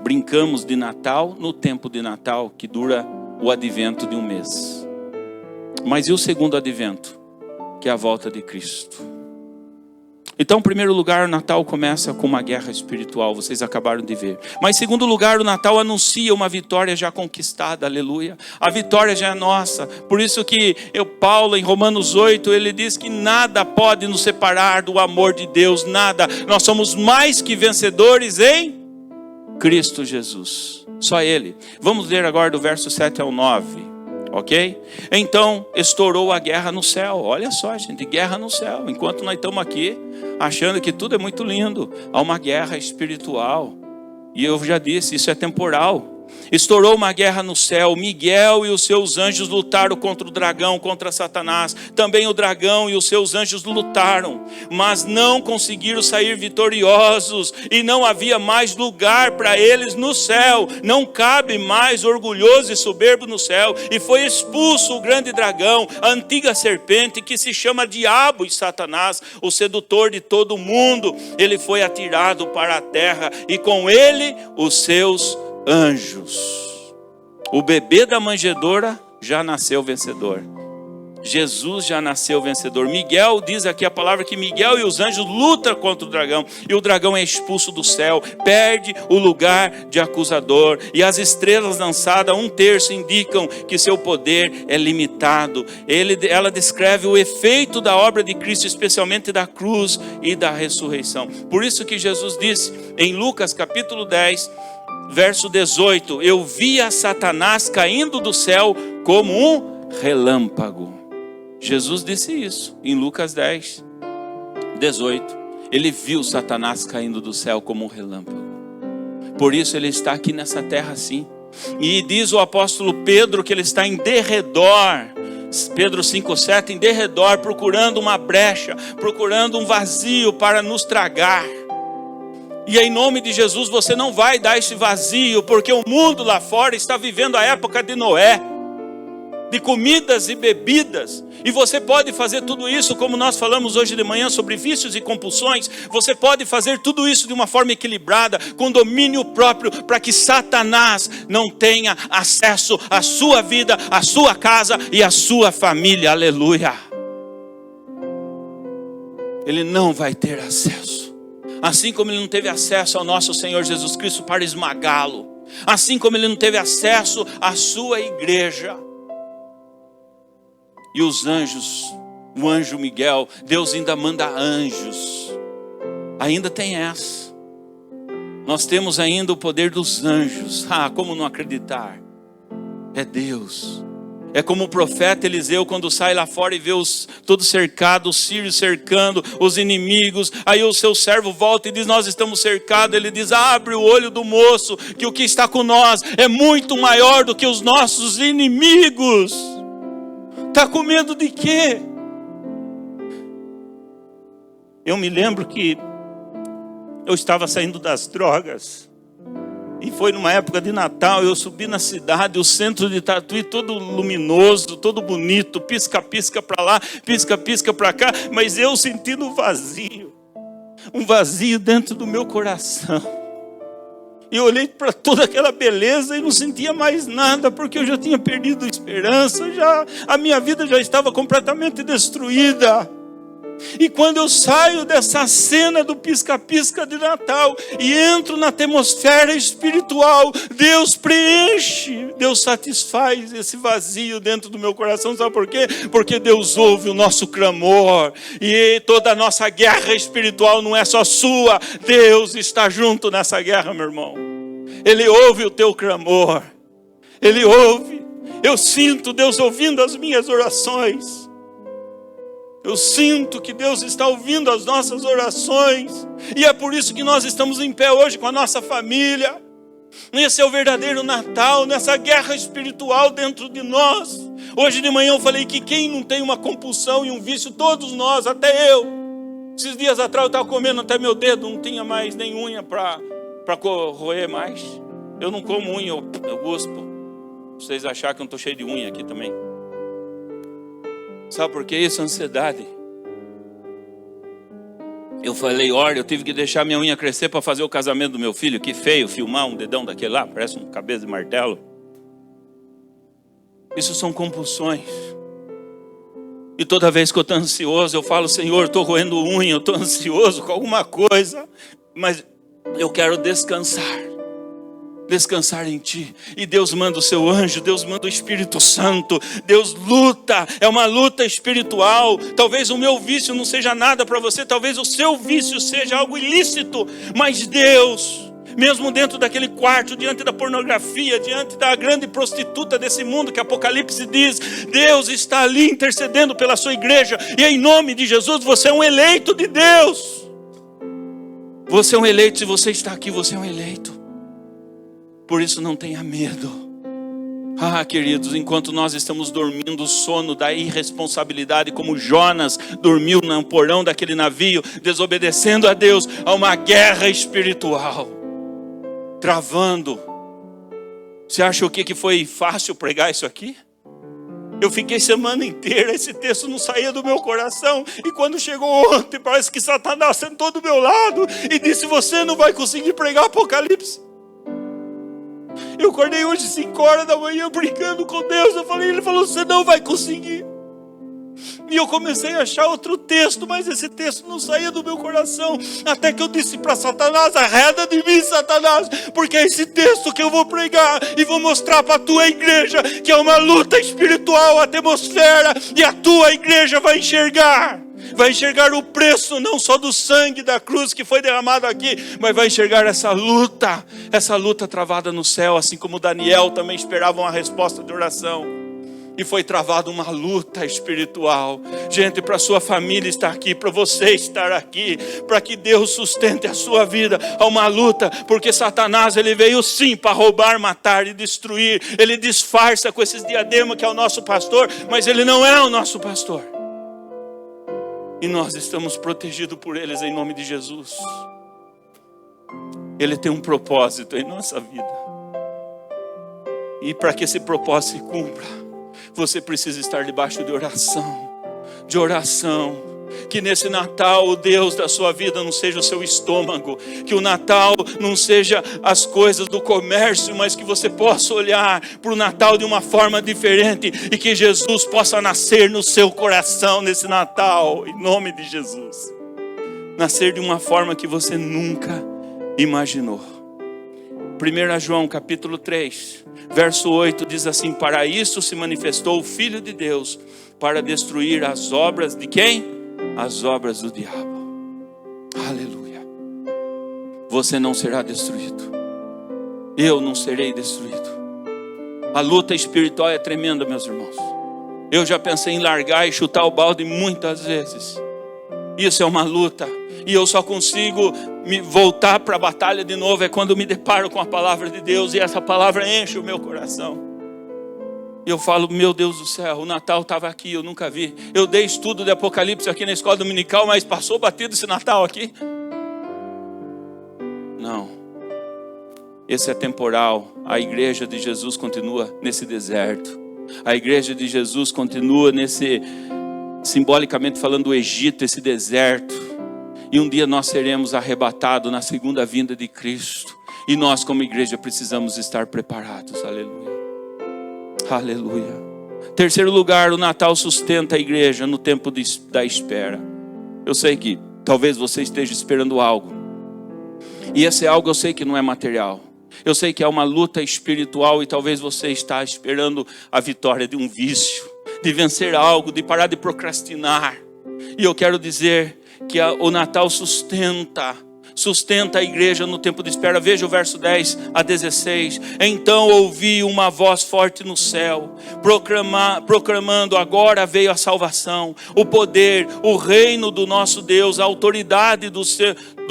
Brincamos de Natal no tempo de Natal, que dura o advento de 1 mês. Mas e o segundo advento, que é a volta de Cristo? Então, em primeiro lugar, o Natal começa com uma guerra espiritual, vocês acabaram de ver. Mas em segundo lugar, o Natal anuncia uma vitória já conquistada, aleluia. A vitória já é nossa. Por isso que Paulo, em Romanos 8, ele diz que nada pode nos separar do amor de Deus, nada. Nós somos mais que vencedores em Cristo Jesus, só Ele. Vamos ler agora do verso 7 ao 9, ok? Então estourou a guerra no céu. Olha só, gente, guerra no céu. Enquanto nós estamos aqui achando que tudo é muito lindo, há uma guerra espiritual. E eu já disse, isso é temporal. Estourou uma guerra no céu. Miguel e os seus anjos lutaram contra o dragão, contra Satanás. Também o dragão e os seus anjos lutaram, mas não conseguiram sair vitoriosos. E não havia mais lugar para eles no céu. Não cabe mais orgulhoso e soberbo no céu. E foi expulso o grande dragão, a antiga serpente, que se chama Diabo e Satanás, o sedutor de todo mundo. Ele foi atirado para a terra, e com ele os seus anjos. O bebê da manjedoura já nasceu vencedor. Jesus já nasceu vencedor. Miguel diz aqui a palavra que Miguel e os anjos lutam contra o dragão. E o dragão é expulso do céu, perde o lugar de acusador. E as estrelas lançadas, 1/3, indicam que seu poder é limitado. Ela descreve o efeito da obra de Cristo, especialmente da cruz e da ressurreição. Por isso que Jesus disse em Lucas capítulo 10, verso 18: eu via Satanás caindo do céu como um relâmpago. Jesus disse isso em Lucas 10, 18. Ele viu Satanás caindo do céu como um relâmpago. Por isso ele está aqui nessa terra assim. E diz o apóstolo Pedro que ele está em derredor. Pedro 5,7, em derredor, procurando uma brecha, procurando um vazio para nos tragar. E em nome de Jesus você não vai dar esse vazio, porque o mundo lá fora está vivendo a época de Noé, de comidas e bebidas. E você pode fazer tudo isso, como nós falamos hoje de manhã sobre vícios e compulsões. Você pode fazer tudo isso de uma forma equilibrada, com domínio próprio, para que Satanás não tenha acesso à sua vida, à sua casa e à sua família. Aleluia. Ele não vai ter acesso. Assim como ele não teve acesso ao nosso Senhor Jesus Cristo para esmagá-lo, assim como ele não teve acesso à sua igreja. E os anjos, o anjo Miguel, Deus ainda manda anjos. Ainda tem essa. Nós temos ainda o poder dos anjos. Como não acreditar? É Deus. É como o profeta Eliseu, quando sai lá fora e vê todo cercado, os sírios cercando, os inimigos. Aí o seu servo volta e diz: nós estamos cercados. Ele diz: abre o olho do moço, que o que está com nós é muito maior do que os nossos inimigos. Está com medo de quê? Eu me lembro que eu estava saindo das drogas. E foi numa época de Natal. Eu subi na cidade, o centro de Tatuí todo luminoso, todo bonito. Pisca-pisca para lá, pisca-pisca para cá. Mas eu sentindo um vazio dentro do meu coração. E eu olhei para toda aquela beleza e não sentia mais nada, porque eu já tinha perdido a esperança, a minha vida já estava completamente destruída. E quando eu saio dessa cena do pisca-pisca de Natal e entro na atmosfera espiritual, Deus preenche, Deus satisfaz esse vazio dentro do meu coração. Sabe por quê? Porque Deus ouve o nosso clamor. E toda a nossa guerra espiritual não é só sua, Deus está junto nessa guerra, meu irmão. Ele ouve o teu clamor, Ele ouve. Eu sinto Deus ouvindo as minhas orações. Eu sinto que Deus está ouvindo as nossas orações. E é por isso que nós estamos em pé hoje com a nossa família. Esse é o verdadeiro Natal, nessa guerra espiritual dentro de nós. Hoje de manhã eu falei que quem não tem uma compulsão e um vício, todos nós, até eu. Esses dias atrás eu estava comendo até meu dedo, não tinha mais nem unha para corroer mais. Eu não como unha, eu gospo. Vocês acharam que eu não estou cheio de unha aqui também. Sabe por que isso? Ansiedade. Eu falei, olha, eu tive que deixar minha unha crescer para fazer o casamento do meu filho. Que feio, filmar um dedão daquele lá, parece uma cabeça de martelo. Isso são compulsões. E toda vez que eu estou ansioso, eu falo, Senhor, estou roendo unha, eu estou ansioso com alguma coisa, mas eu quero descansar. Descansar em Ti. E Deus manda o seu anjo, Deus manda o Espírito Santo. Deus luta, é uma luta espiritual. Talvez o meu vício não seja nada para você, talvez o seu vício seja algo ilícito, mas Deus, mesmo dentro daquele quarto, diante da pornografia, diante da grande prostituta desse mundo que Apocalipse diz, Deus está ali intercedendo pela sua igreja. E em nome de Jesus, você é um eleito de Deus. Você é um eleito. Se você está aqui, você é um eleito. Por isso não tenha medo. Queridos, enquanto nós estamos dormindo o sono da irresponsabilidade, como Jonas dormiu no porão daquele navio, desobedecendo a Deus, há uma guerra espiritual travando. Você acha o que foi fácil pregar isso aqui? Eu fiquei semana inteira, esse texto não saía do meu coração. E quando chegou ontem, parece que Satanás sentou do meu lado e disse, você não vai conseguir pregar Apocalipse. Eu acordei hoje 5 horas da manhã brincando com Deus. Ele falou, você não vai conseguir. E eu comecei a achar outro texto, mas esse texto não saía do meu coração. Até que eu disse para Satanás: arreda de mim, Satanás, porque é esse texto que eu vou pregar e vou mostrar para a tua igreja que é uma luta espiritual, a atmosfera, e a tua igreja vai enxergar o preço não só do sangue da cruz que foi derramado aqui, mas vai enxergar essa luta travada no céu, assim como Daniel também esperava uma resposta de oração. E foi travada uma luta espiritual. Gente, para a sua família estar aqui, para você estar aqui, para que Deus sustente a sua vida, há uma luta, porque Satanás, ele veio sim para roubar, matar e destruir. Ele disfarça com esses diademas que é o nosso pastor, mas ele não é o nosso pastor. E nós estamos protegidos por eles em nome de Jesus. Ele tem um propósito em nossa vida. E para que esse propósito se cumpra, você precisa estar debaixo de oração. Que nesse Natal o Deus da sua vida não seja o seu estômago. Que o Natal não seja as coisas do comércio, mas que você possa olhar para o Natal de uma forma diferente. E que Jesus possa nascer no seu coração nesse Natal, em nome de Jesus. Nascer de uma forma que você nunca imaginou. 1 João capítulo 3, verso 8 diz assim: para isso se manifestou o Filho de Deus, para destruir as obras de quem? As obras do diabo. Aleluia. Você não será destruído. Eu não serei destruído. A luta espiritual é tremenda, meus irmãos. Eu já pensei em largar e chutar o balde muitas vezes. Isso é uma luta. E eu só consigo me voltar para a batalha de novo é quando me deparo com a palavra de Deus. E essa palavra enche o meu coração. E eu falo: meu Deus do céu, o Natal estava aqui, eu nunca vi. Eu dei estudo de Apocalipse aqui na escola dominical, mas passou batido esse Natal aqui? Não. Esse é temporal. A igreja de Jesus continua nesse deserto. A igreja de Jesus continua nesse, simbolicamente falando, do Egito, esse deserto. E um dia nós seremos arrebatados na segunda vinda de Cristo. E nós como igreja precisamos estar preparados. Aleluia. Aleluia. Terceiro lugar, o Natal sustenta a igreja no tempo da espera. Eu sei que talvez você esteja esperando algo. E esse algo eu sei que não é material. Eu sei que é uma luta espiritual e talvez você está esperando a vitória de um vício, de vencer algo, de parar de procrastinar. E eu quero dizer que o Natal sustenta a igreja no tempo de espera. Veja o verso 10 a 16. Então ouvi uma voz forte no céu, proclamando: agora veio a salvação, o poder, o reino do nosso Deus, a autoridade do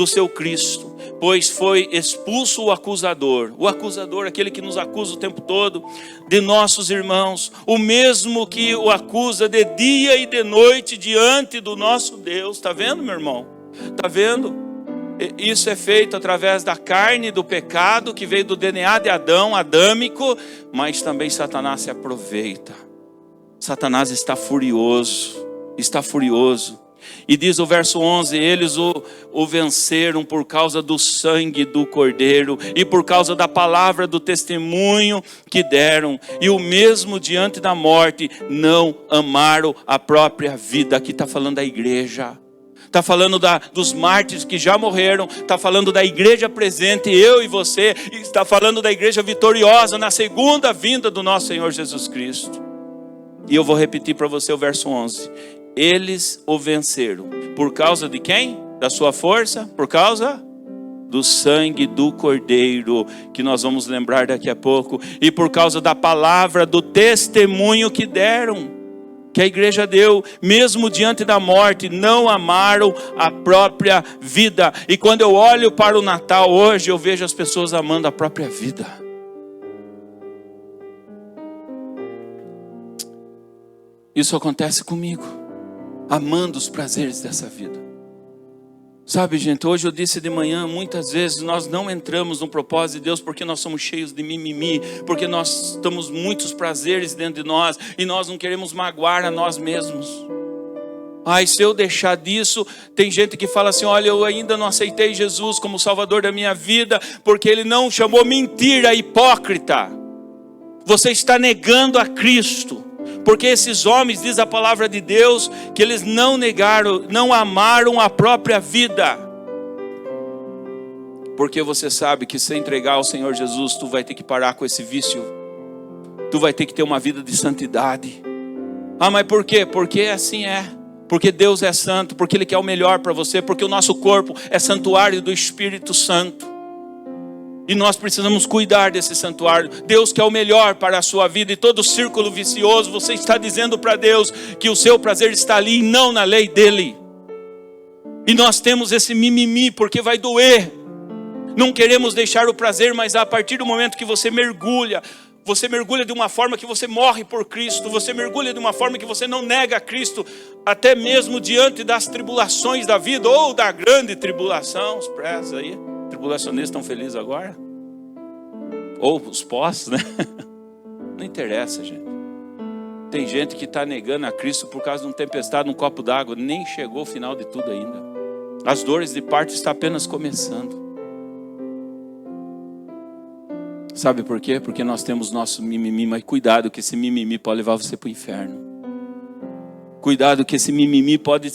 seu Cristo. Pois foi expulso o acusador, aquele que nos acusa o tempo todo, de nossos irmãos, o mesmo que o acusa de dia e de noite diante do nosso Deus. Está vendo, meu irmão? Está vendo? Isso é feito através da carne do pecado que veio do DNA de Adão, adâmico, mas também Satanás se aproveita. Satanás está furioso. E diz o verso 11: eles o venceram por causa do sangue do Cordeiro e por causa da palavra do testemunho que deram. E o mesmo diante da morte não amaram a própria vida. Aqui está falando da igreja. Está falando dos mártires que já morreram. Está falando da igreja presente, eu e você. Está falando da igreja vitoriosa na segunda vinda do nosso Senhor Jesus Cristo. E eu vou repetir para você o verso 11. Eles o venceram. Por causa de quem? Da sua força? Por causa do sangue do Cordeiro, que nós vamos lembrar daqui a pouco. E por causa da palavra do testemunho que deram. Que a igreja deu, mesmo diante da morte, não amaram a própria vida. E quando eu olho para o Natal hoje, eu vejo as pessoas amando a própria vida. Isso acontece comigo, amando os prazeres dessa vida. Sabe, gente, hoje eu disse de manhã, muitas vezes nós não entramos no propósito de Deus porque nós somos cheios de mimimi, porque nós temos muitos prazeres dentro de nós e nós não queremos magoar a nós mesmos. Ai, se eu deixar disso, tem gente que fala assim: olha, eu ainda não aceitei Jesus como Salvador da minha vida, porque Ele não chamou mentira, hipócrita. Você está negando a Cristo. Porque esses homens, diz a palavra de Deus, que eles não negaram, não amaram a própria vida. Porque você sabe que se entregar ao Senhor Jesus, tu vai ter que parar com esse vício. Tu vai ter que ter uma vida de santidade. Ah, mas por quê? Porque assim é. Porque Deus é santo, porque Ele quer o melhor para você, porque o nosso corpo é santuário do Espírito Santo. E nós precisamos cuidar desse santuário. Deus quer o melhor para a sua vida. E todo círculo vicioso, você está dizendo para Deus que o seu prazer está ali e não na lei dEle. E nós temos esse mimimi, porque vai doer. Não queremos deixar o prazer, mas a partir do momento que você mergulha de uma forma que você morre por Cristo, você mergulha de uma forma que você não nega a Cristo, até mesmo diante das tribulações da vida, ou da grande tribulação. Os prés aí, tribulacionistas estão felizes agora? Ou os pós, né? Não interessa, gente. Tem gente que está negando a Cristo por causa de uma tempestade, um copo d'água, nem chegou o final de tudo ainda. As dores de parto estão apenas começando. Sabe por quê? Porque nós temos nosso mimimi, mas cuidado que esse mimimi pode levar você para o inferno. Cuidado que esse mimimi pode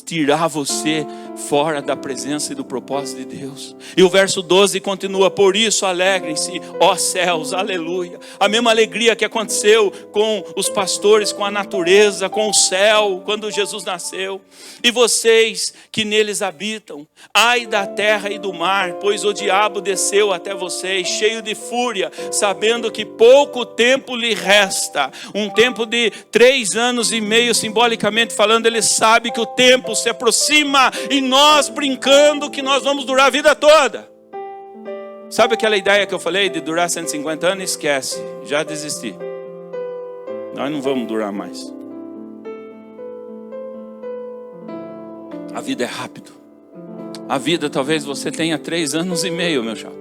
tirar você fora da presença e do propósito de Deus. E o verso 12 continua: por isso alegrem-se, ó céus, aleluia. A mesma alegria que aconteceu com os pastores, com a natureza, com o céu, quando Jesus nasceu. E vocês que neles habitam, ai da terra e do mar, pois o diabo desceu até vocês, cheio de fúria, sabendo que pouco tempo lhe resta. Um tempo de 3 anos e meio, simbolicamente falando, ele sabe que o tempo se aproxima e nós brincando que nós vamos durar a vida toda. Sabe aquela ideia que eu falei de durar 150 anos? Esquece, já desisti. Nós não vamos durar mais. A vida é rápido. A vida talvez você tenha 3 anos e meio, meu chapa.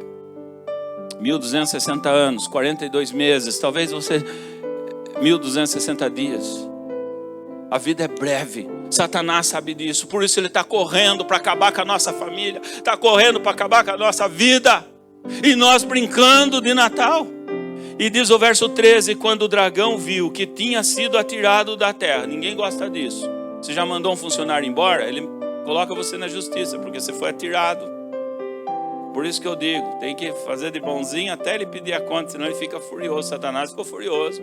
1260 anos, 42 meses, talvez você 1260 dias. A vida é breve. Satanás sabe disso. Por isso ele está correndo para acabar com a nossa família. Está correndo para acabar com a nossa vida. E nós brincando de Natal. E diz o verso 13: quando o dragão viu que tinha sido atirado da terra. Ninguém gosta disso. Você já mandou um funcionário embora? Ele coloca você na justiça, porque você foi atirado. Por isso que eu digo, tem que fazer de bonzinho até ele pedir a conta, senão ele fica furioso. Satanás ficou furioso.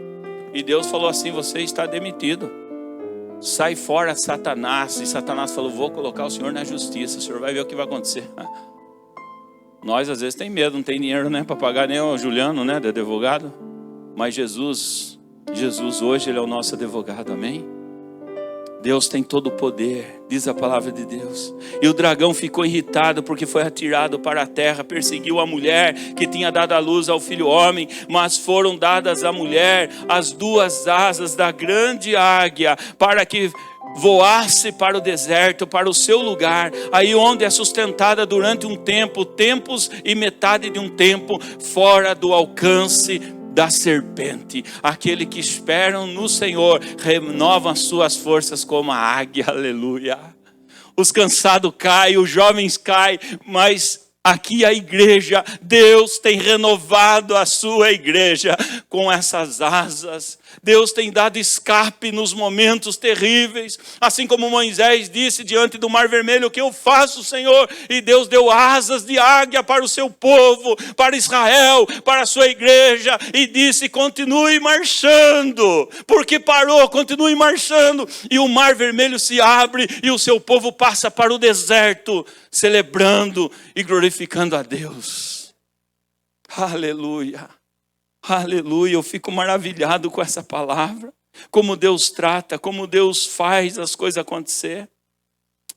E Deus falou assim: você está demitido. Sai fora, Satanás. E Satanás falou: vou colocar o senhor na justiça, o senhor vai ver o que vai acontecer. Nós às vezes tem medo, não tem dinheiro, né, para pagar nem o Juliano, né, de advogado. Mas Jesus hoje ele é o nosso advogado, amém? Deus tem todo o poder, diz a palavra de Deus. E o dragão ficou irritado porque foi atirado para a terra, perseguiu a mulher que tinha dado à luz ao filho homem, mas foram dadas à mulher as 2 asas da grande águia, para que voasse para o deserto, para o seu lugar, aí onde é sustentada durante um tempo, tempos e metade de um tempo, fora do alcance da serpente. Aquele que esperam no Senhor renovam as suas forças como a águia, aleluia. Os cansados caem, os jovens caem, mas aqui a igreja, Deus tem renovado a sua igreja com essas asas. Deus tem dado escape nos momentos terríveis, assim como Moisés disse diante do Mar Vermelho: o que eu faço, Senhor? E Deus deu asas de águia para o seu povo, para Israel, para a sua igreja, e disse: continue marchando, porque parou, continue marchando, e o Mar Vermelho se abre, e o seu povo passa para o deserto, celebrando e glorificando a Deus. Aleluia. Aleluia, eu fico maravilhado com essa palavra, como Deus trata, como Deus faz as coisas acontecer.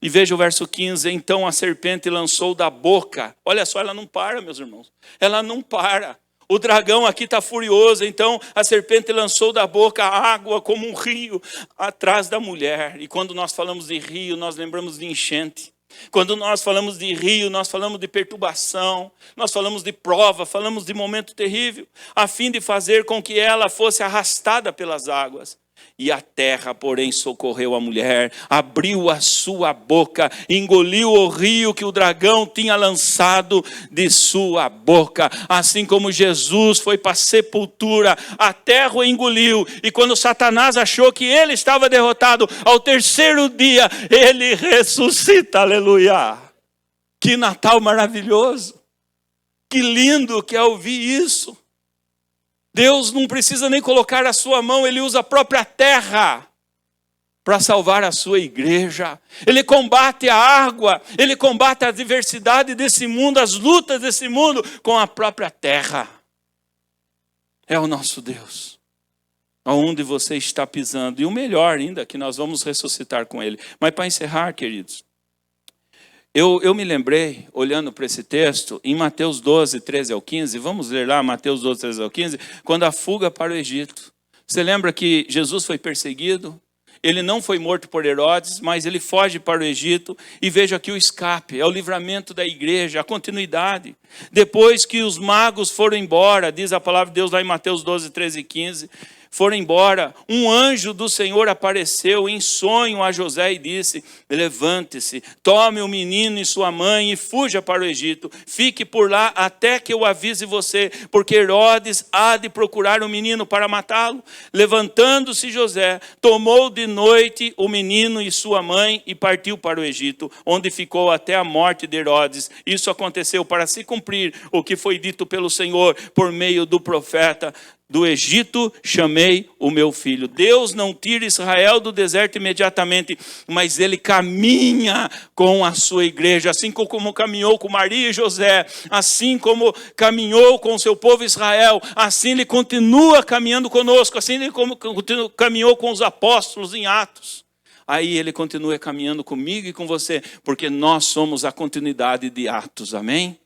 E veja o verso 15: então a serpente lançou da boca, olha só, ela não para, meus irmãos, ela não para. O dragão aqui está furioso, então a serpente lançou da boca água como um rio atrás da mulher. E quando nós falamos de rio, nós lembramos de enchente. Quando nós falamos de rio, nós falamos de perturbação, nós falamos de prova, falamos de momento terrível, a fim de fazer com que ela fosse arrastada pelas águas. E a terra, porém, socorreu a mulher, abriu a sua boca, engoliu o rio que o dragão tinha lançado de sua boca. Assim como Jesus foi para a sepultura, a terra o engoliu. E quando Satanás achou que ele estava derrotado, ao terceiro dia, ele ressuscita. Aleluia! Que Natal maravilhoso! Que lindo que é ouvir isso! Deus não precisa nem colocar a sua mão, Ele usa a própria terra para salvar a sua igreja. Ele combate a água, Ele combate a adversidade desse mundo, as lutas desse mundo, com a própria terra. É o nosso Deus. Aonde você está pisando. E o melhor ainda, que nós vamos ressuscitar com Ele. Mas para encerrar, queridos, eu me lembrei, olhando para esse texto, em Mateus 12, 13 ao 15, vamos ler lá Mateus 12, 13 ao 15, quando a fuga para o Egito. Você lembra que Jesus foi perseguido? Ele não foi morto por Herodes, mas ele foge para o Egito. E veja aqui o escape, é o livramento da igreja, a continuidade. Depois que os magos foram embora, diz a palavra de Deus lá em Mateus 12, 13 e 15, foram embora, um anjo do Senhor apareceu em sonho a José e disse: levante-se, tome o menino e sua mãe e fuja para o Egito. Fique por lá até que eu avise você, porque Herodes há de procurar o menino para matá-lo. Levantando-se José, tomou de noite o menino e sua mãe e partiu para o Egito, onde ficou até a morte de Herodes. Isso aconteceu para se cumprir o que foi dito pelo Senhor por meio do profeta: do Egito chamei o meu filho. Deus não tira Israel do deserto imediatamente, mas Ele caminha com a sua igreja, assim como caminhou com Maria e José, assim como caminhou com o seu povo Israel, assim Ele continua caminhando conosco, assim Ele caminhou com os apóstolos em Atos. Aí Ele continua caminhando comigo e com você, porque nós somos a continuidade de Atos, amém?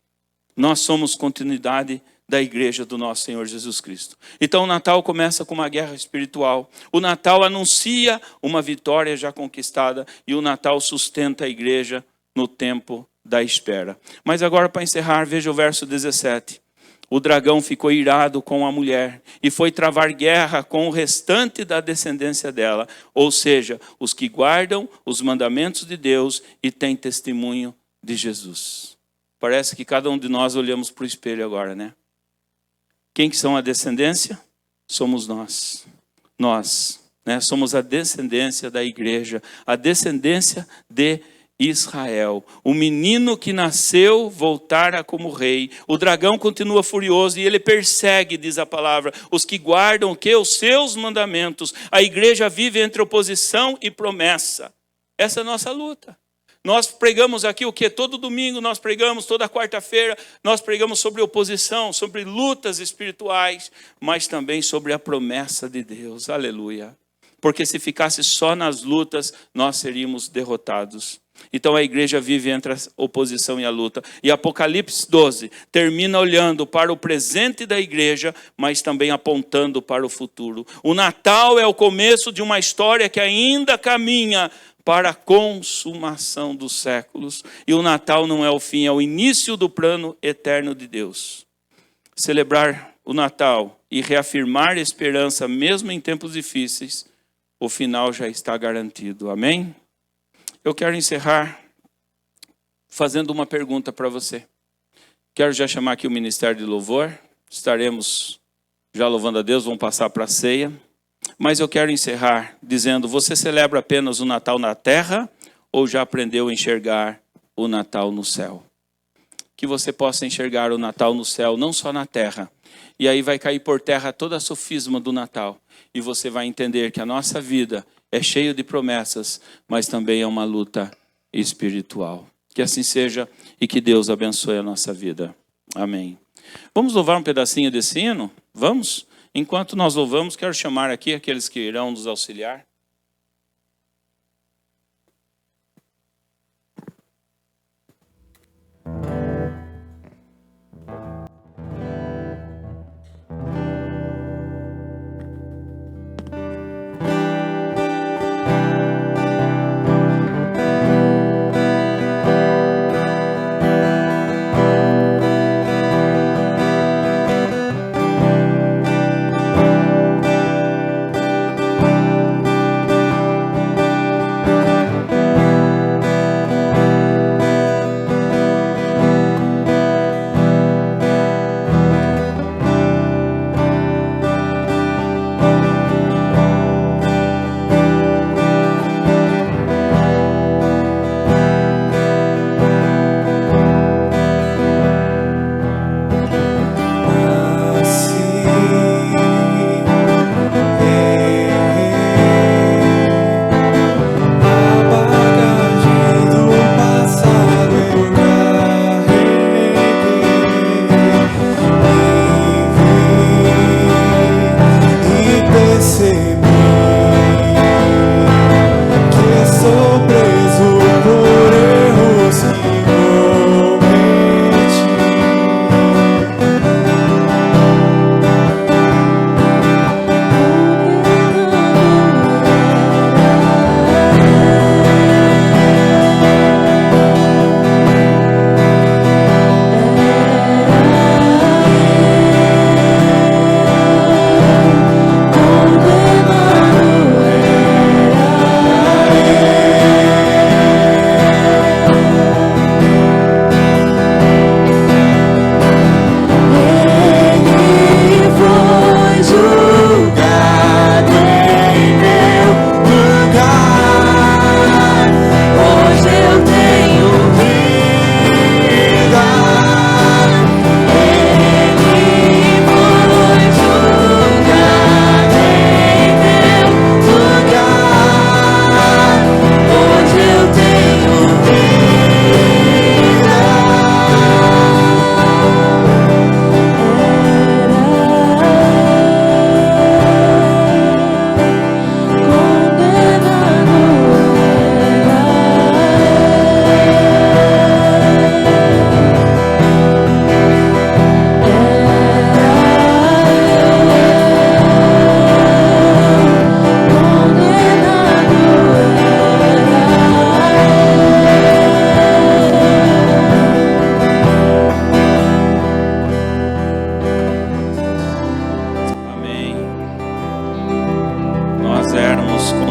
Nós somos continuidade da igreja do nosso Senhor Jesus Cristo. Então o Natal começa com uma guerra espiritual. O Natal anuncia uma vitória já conquistada e o Natal sustenta a igreja no tempo da espera. Mas agora, para encerrar, veja o verso 17. O dragão ficou irado com a mulher e foi travar guerra com o restante da descendência dela, ou seja, os que guardam os mandamentos de Deus e têm testemunho de Jesus. Parece que cada um de nós olhamos para o espelho agora, né? Quem que são a descendência? Somos nós. Nós, né? Somos a descendência da igreja, a descendência de Israel. O menino que nasceu voltara como rei. O dragão continua furioso e ele persegue, diz a palavra, os que guardam o quê? Os seus mandamentos. A igreja vive entre oposição e promessa. Essa é a nossa luta. Nós pregamos aqui o que? Todo domingo nós pregamos, toda quarta-feira nós pregamos sobre oposição, sobre lutas espirituais, mas também sobre a promessa de Deus. Aleluia. Porque se ficasse só nas lutas, nós seríamos derrotados. Então a igreja vive entre a oposição e a luta. E Apocalipse 12 termina olhando para o presente da igreja, mas também apontando para o futuro. O Natal é o começo de uma história que ainda caminha para a consumação dos séculos. E o Natal não é o fim, é o início do plano eterno de Deus. Celebrar o Natal e reafirmar a esperança, mesmo em tempos difíceis, o final já está garantido. Amém? Eu quero encerrar fazendo uma pergunta para você. Quero já chamar aqui o Ministério de Louvor. Estaremos já louvando a Deus, vamos passar para a ceia. Mas eu quero encerrar dizendo: você celebra apenas o Natal na terra ou já aprendeu a enxergar o Natal no céu? Que você possa enxergar o Natal no céu, não só na terra. E aí vai cair por terra toda a sofisma do Natal. E você vai entender que a nossa vida é cheia de promessas, mas também é uma luta espiritual. Que assim seja e que Deus abençoe a nossa vida. Amém. Vamos louvar um pedacinho desse hino? Vamos? Enquanto nós louvamos, quero chamar aqui aqueles que irão nos auxiliar.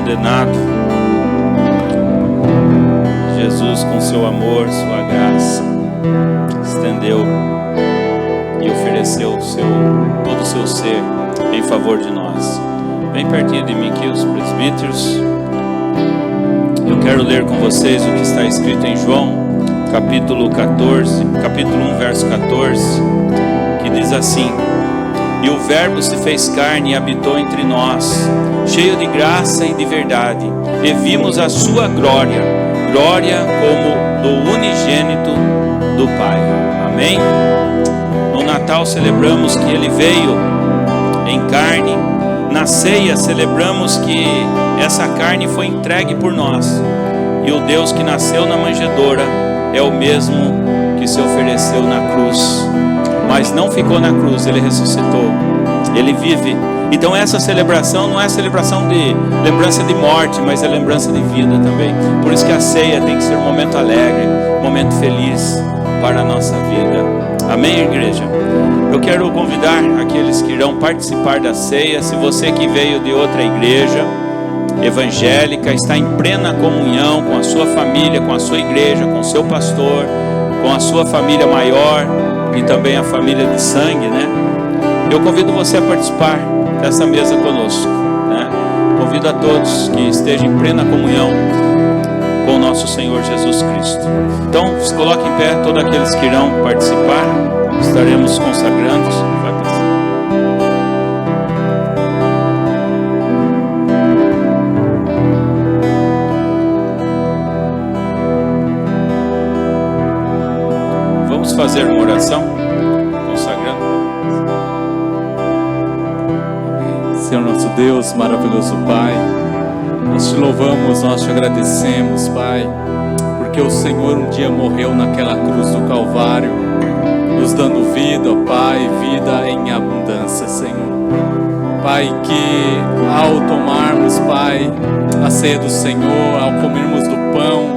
condenado, Jesus, com seu amor, sua graça, estendeu e ofereceu todo o seu ser em favor de nós. Bem pertinho de mim aqui os presbíteros. Eu quero ler com vocês o que está escrito em João, capítulo 1, verso 14, que diz assim: E o Verbo se fez carne e habitou entre nós, cheio de graça e de verdade, e vimos a sua glória, glória como do unigênito do Pai. Amém? No Natal celebramos que Ele veio em carne. Na ceia celebramos que essa carne foi entregue por nós. E o Deus que nasceu na manjedoura é o mesmo que se ofereceu na cruz. Mas não ficou na cruz, Ele ressuscitou. Ele vive. Então essa celebração não é celebração de lembrança de morte, mas é lembrança de vida também. Por isso que a ceia tem que ser um momento alegre, um momento feliz para a nossa vida. Amém, igreja? Eu quero convidar aqueles que irão participar da ceia. Se você que veio de outra igreja evangélica, está em plena comunhão com a sua família, com a sua igreja, com o seu pastor, com a sua família maior e também a família de sangue, né? Eu convido você a participar dessa mesa conosco, né? Convido a todos que estejam em plena comunhão com o nosso Senhor Jesus Cristo. Então, se coloque em pé todos aqueles que irão participar. Estaremos consagrando. Vai passar. Vamos fazer uma oração consagrando. Senhor nosso Deus, maravilhoso Pai, nós te louvamos, nós te agradecemos, Pai, porque o Senhor um dia morreu naquela cruz do Calvário, nos dando vida, ó Pai, vida em abundância, Senhor. Pai, que ao tomarmos, Pai, a ceia do Senhor, ao comermos do pão,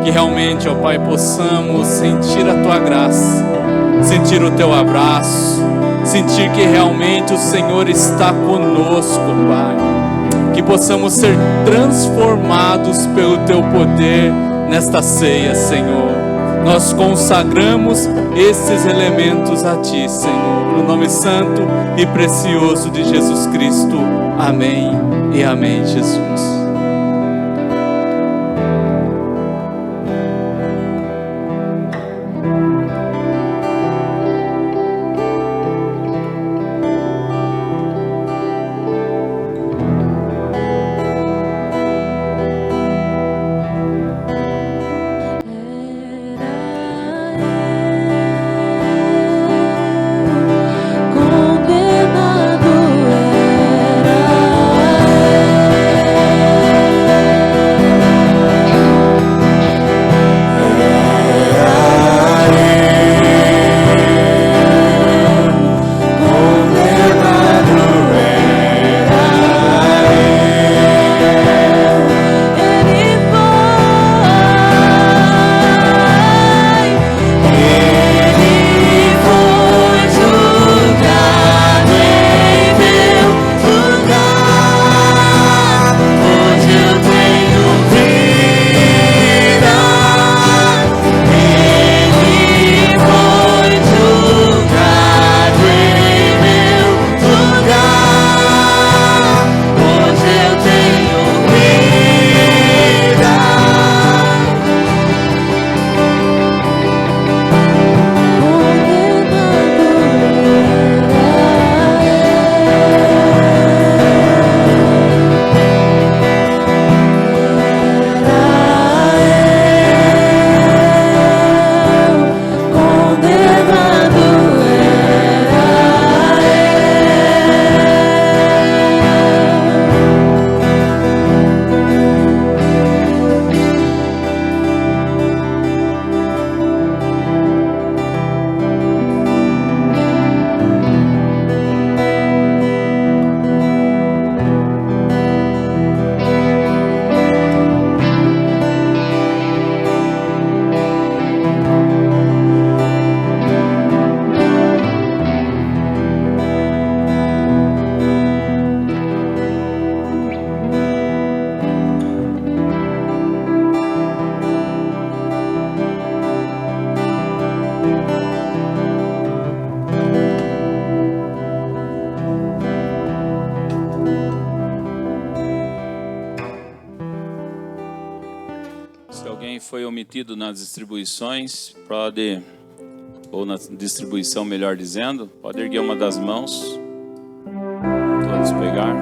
que realmente, ó Pai, possamos sentir a Tua graça, sentir o Teu abraço, sentir que realmente o Senhor está conosco, Pai. Que possamos ser transformados pelo Teu poder nesta ceia, Senhor. Nós consagramos esses elementos a Ti, Senhor, no nome santo e precioso de Jesus Cristo. Amém e amém, Jesus. Condenado era foi omitido nas distribuições, pode, ou na distribuição melhor dizendo, pode erguer uma das mãos, todos pegar.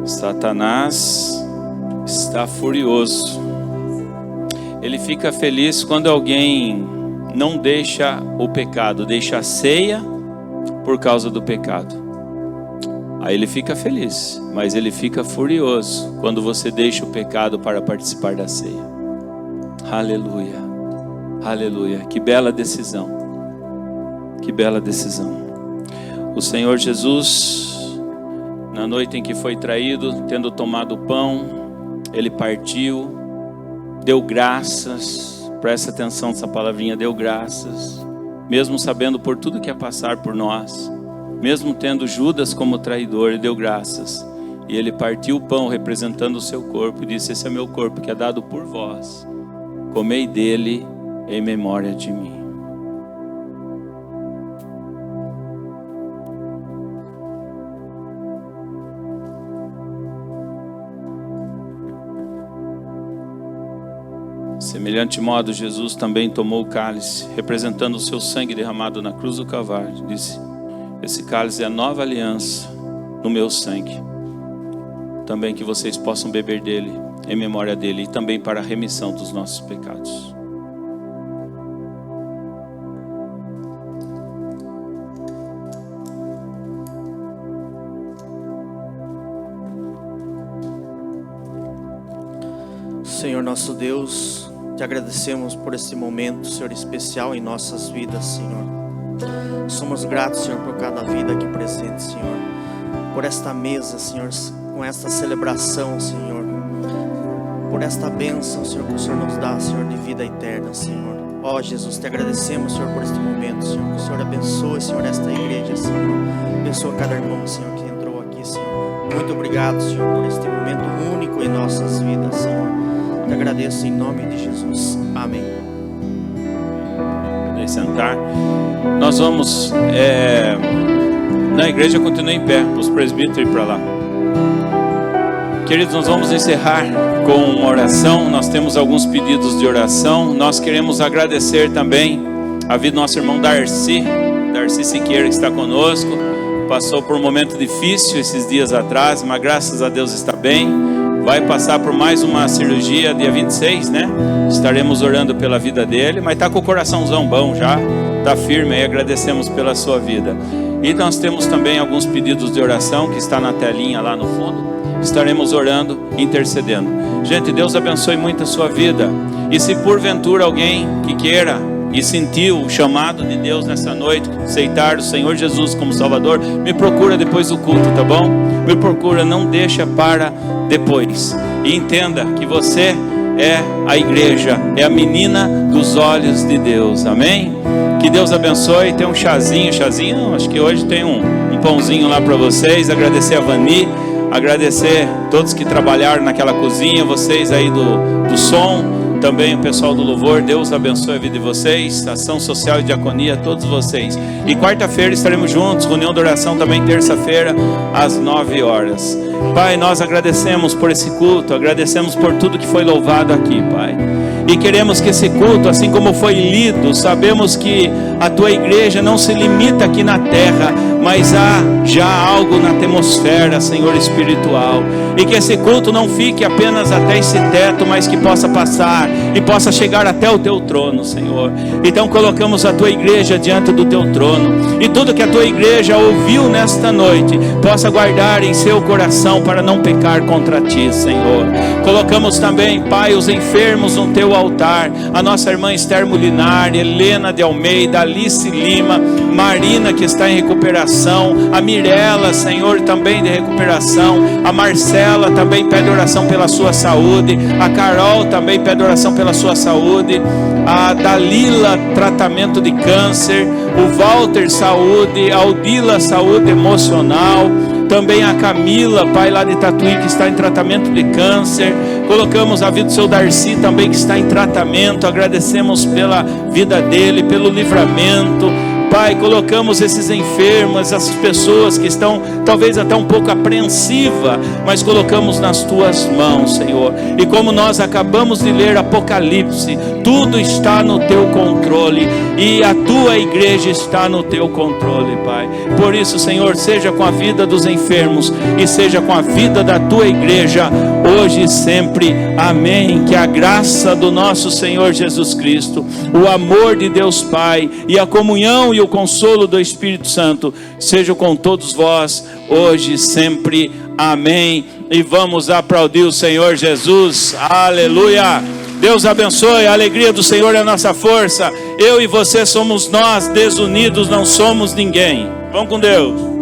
Satanás está furioso. Ele fica feliz quando alguém não deixa o pecado, deixa a ceia por causa do pecado. Aí ele fica feliz, mas ele fica furioso quando você deixa o pecado para participar da ceia. Aleluia, aleluia, que bela decisão, que bela decisão. O Senhor Jesus, na noite em que foi traído, tendo tomado o pão, ele partiu, deu graças. Presta atenção nessa palavrinha, deu graças, mesmo sabendo por tudo que ia passar por nós, mesmo tendo Judas como traidor, ele deu graças. E ele partiu o pão representando o seu corpo e disse: esse é meu corpo que é dado por vós, comei dele em memória de mim. Semelhante modo, Jesus também tomou o cálice, representando o seu sangue derramado na cruz do Calvário. Disse: esse cálice é a nova aliança no meu sangue. Também que vocês possam beber dele, em memória dele, e também para a remissão dos nossos pecados. Senhor nosso Deus, te agradecemos por esse momento, Senhor, especial em nossas vidas, Senhor. Somos gratos, Senhor, por cada vida aqui presente, Senhor. Por esta mesa, Senhor, com esta celebração, Senhor. Por esta bênção, Senhor, que o Senhor nos dá, Senhor, de vida eterna, Senhor. Ó Jesus, te agradecemos, Senhor, por este momento, Senhor. Que o Senhor abençoe, Senhor, esta igreja, Senhor. Abençoa cada irmão, Senhor, que entrou aqui, Senhor. Muito obrigado, Senhor, por este momento único em nossas vidas, Senhor. Te agradeço em nome de Jesus. Amém. Podem sentar. Nós vamos na igreja, continua em pé, para os presbíteros ir para lá. Queridos, nós vamos encerrar com uma oração. Nós temos alguns pedidos de oração. Nós queremos agradecer também a vida do nosso irmão Darcy Siqueira, que está conosco. Passou por um momento difícil esses dias atrás, mas graças a Deus está bem. Vai passar por mais uma cirurgia dia 26, né? Estaremos orando pela vida dele, mas está com o coraçãozão bom já, está firme aí, agradecemos pela sua vida. E nós temos também alguns pedidos de oração que está na telinha lá no fundo. Estaremos orando, intercedendo. Gente, Deus abençoe muito a sua vida. E se porventura alguém que queira e sentiu o chamado de Deus nessa noite, aceitar o Senhor Jesus como Salvador, me procura depois do culto, tá bom? Me procura, não deixa para depois. E entenda que você é a igreja, é a menina dos olhos de Deus, amém? Que Deus abençoe. Tem um chazinho, acho que hoje tem um pãozinho lá para vocês. Agradecer a Vani, agradecer todos que trabalharam naquela cozinha, vocês aí do som, também o pessoal do louvor. Deus abençoe a vida de vocês, ação social e diaconia, todos vocês. E quarta-feira estaremos juntos, reunião de oração também, terça-feira às 9 horas. Pai, nós agradecemos por esse culto, agradecemos por tudo que foi louvado aqui, Pai. E queremos que esse culto, assim como foi lido, sabemos que a tua igreja não se limita aqui na terra, mas há já algo na atmosfera, Senhor, espiritual. E que esse culto não fique apenas até esse teto, mas que possa passar e possa chegar até o teu trono, Senhor. Então colocamos a tua igreja diante do teu trono. E tudo que a tua igreja ouviu nesta noite, possa guardar em seu coração para não pecar contra ti, Senhor. Colocamos também, Pai, os enfermos no teu altar. A nossa irmã Esther Mulinar, Helena de Almeida, Alice Lima, Marina que está em recuperação, a Mirela, Senhor, também de recuperação, a Marcela também pede oração pela sua saúde, a Carol também pede oração pela sua saúde, a Dalila, tratamento de câncer, o Walter, saúde, a Odila, saúde emocional, também a Camila, pai lá de Tatuí, que está em tratamento de câncer. Colocamos a vida do seu Darcy também, que está em tratamento. Agradecemos pela vida dele, pelo livramento. Pai, colocamos esses enfermos, essas pessoas que estão talvez até um pouco apreensivas, mas colocamos nas tuas mãos, Senhor. E como nós acabamos de ler Apocalipse, tudo está no teu controle e a tua igreja está no teu controle, Pai. Por isso, Senhor, seja com a vida dos enfermos e seja com a vida da tua igreja, hoje e sempre. Amém. Que a graça do nosso Senhor Jesus Cristo, o amor de Deus Pai e a comunhão e o consolo do Espírito Santo sejam com todos vós, hoje e sempre. Amém. E vamos aplaudir o Senhor Jesus. Aleluia. Deus abençoe. A alegria do Senhor é a nossa força. Eu e você somos nós, desunidos não somos ninguém. Vamos com Deus.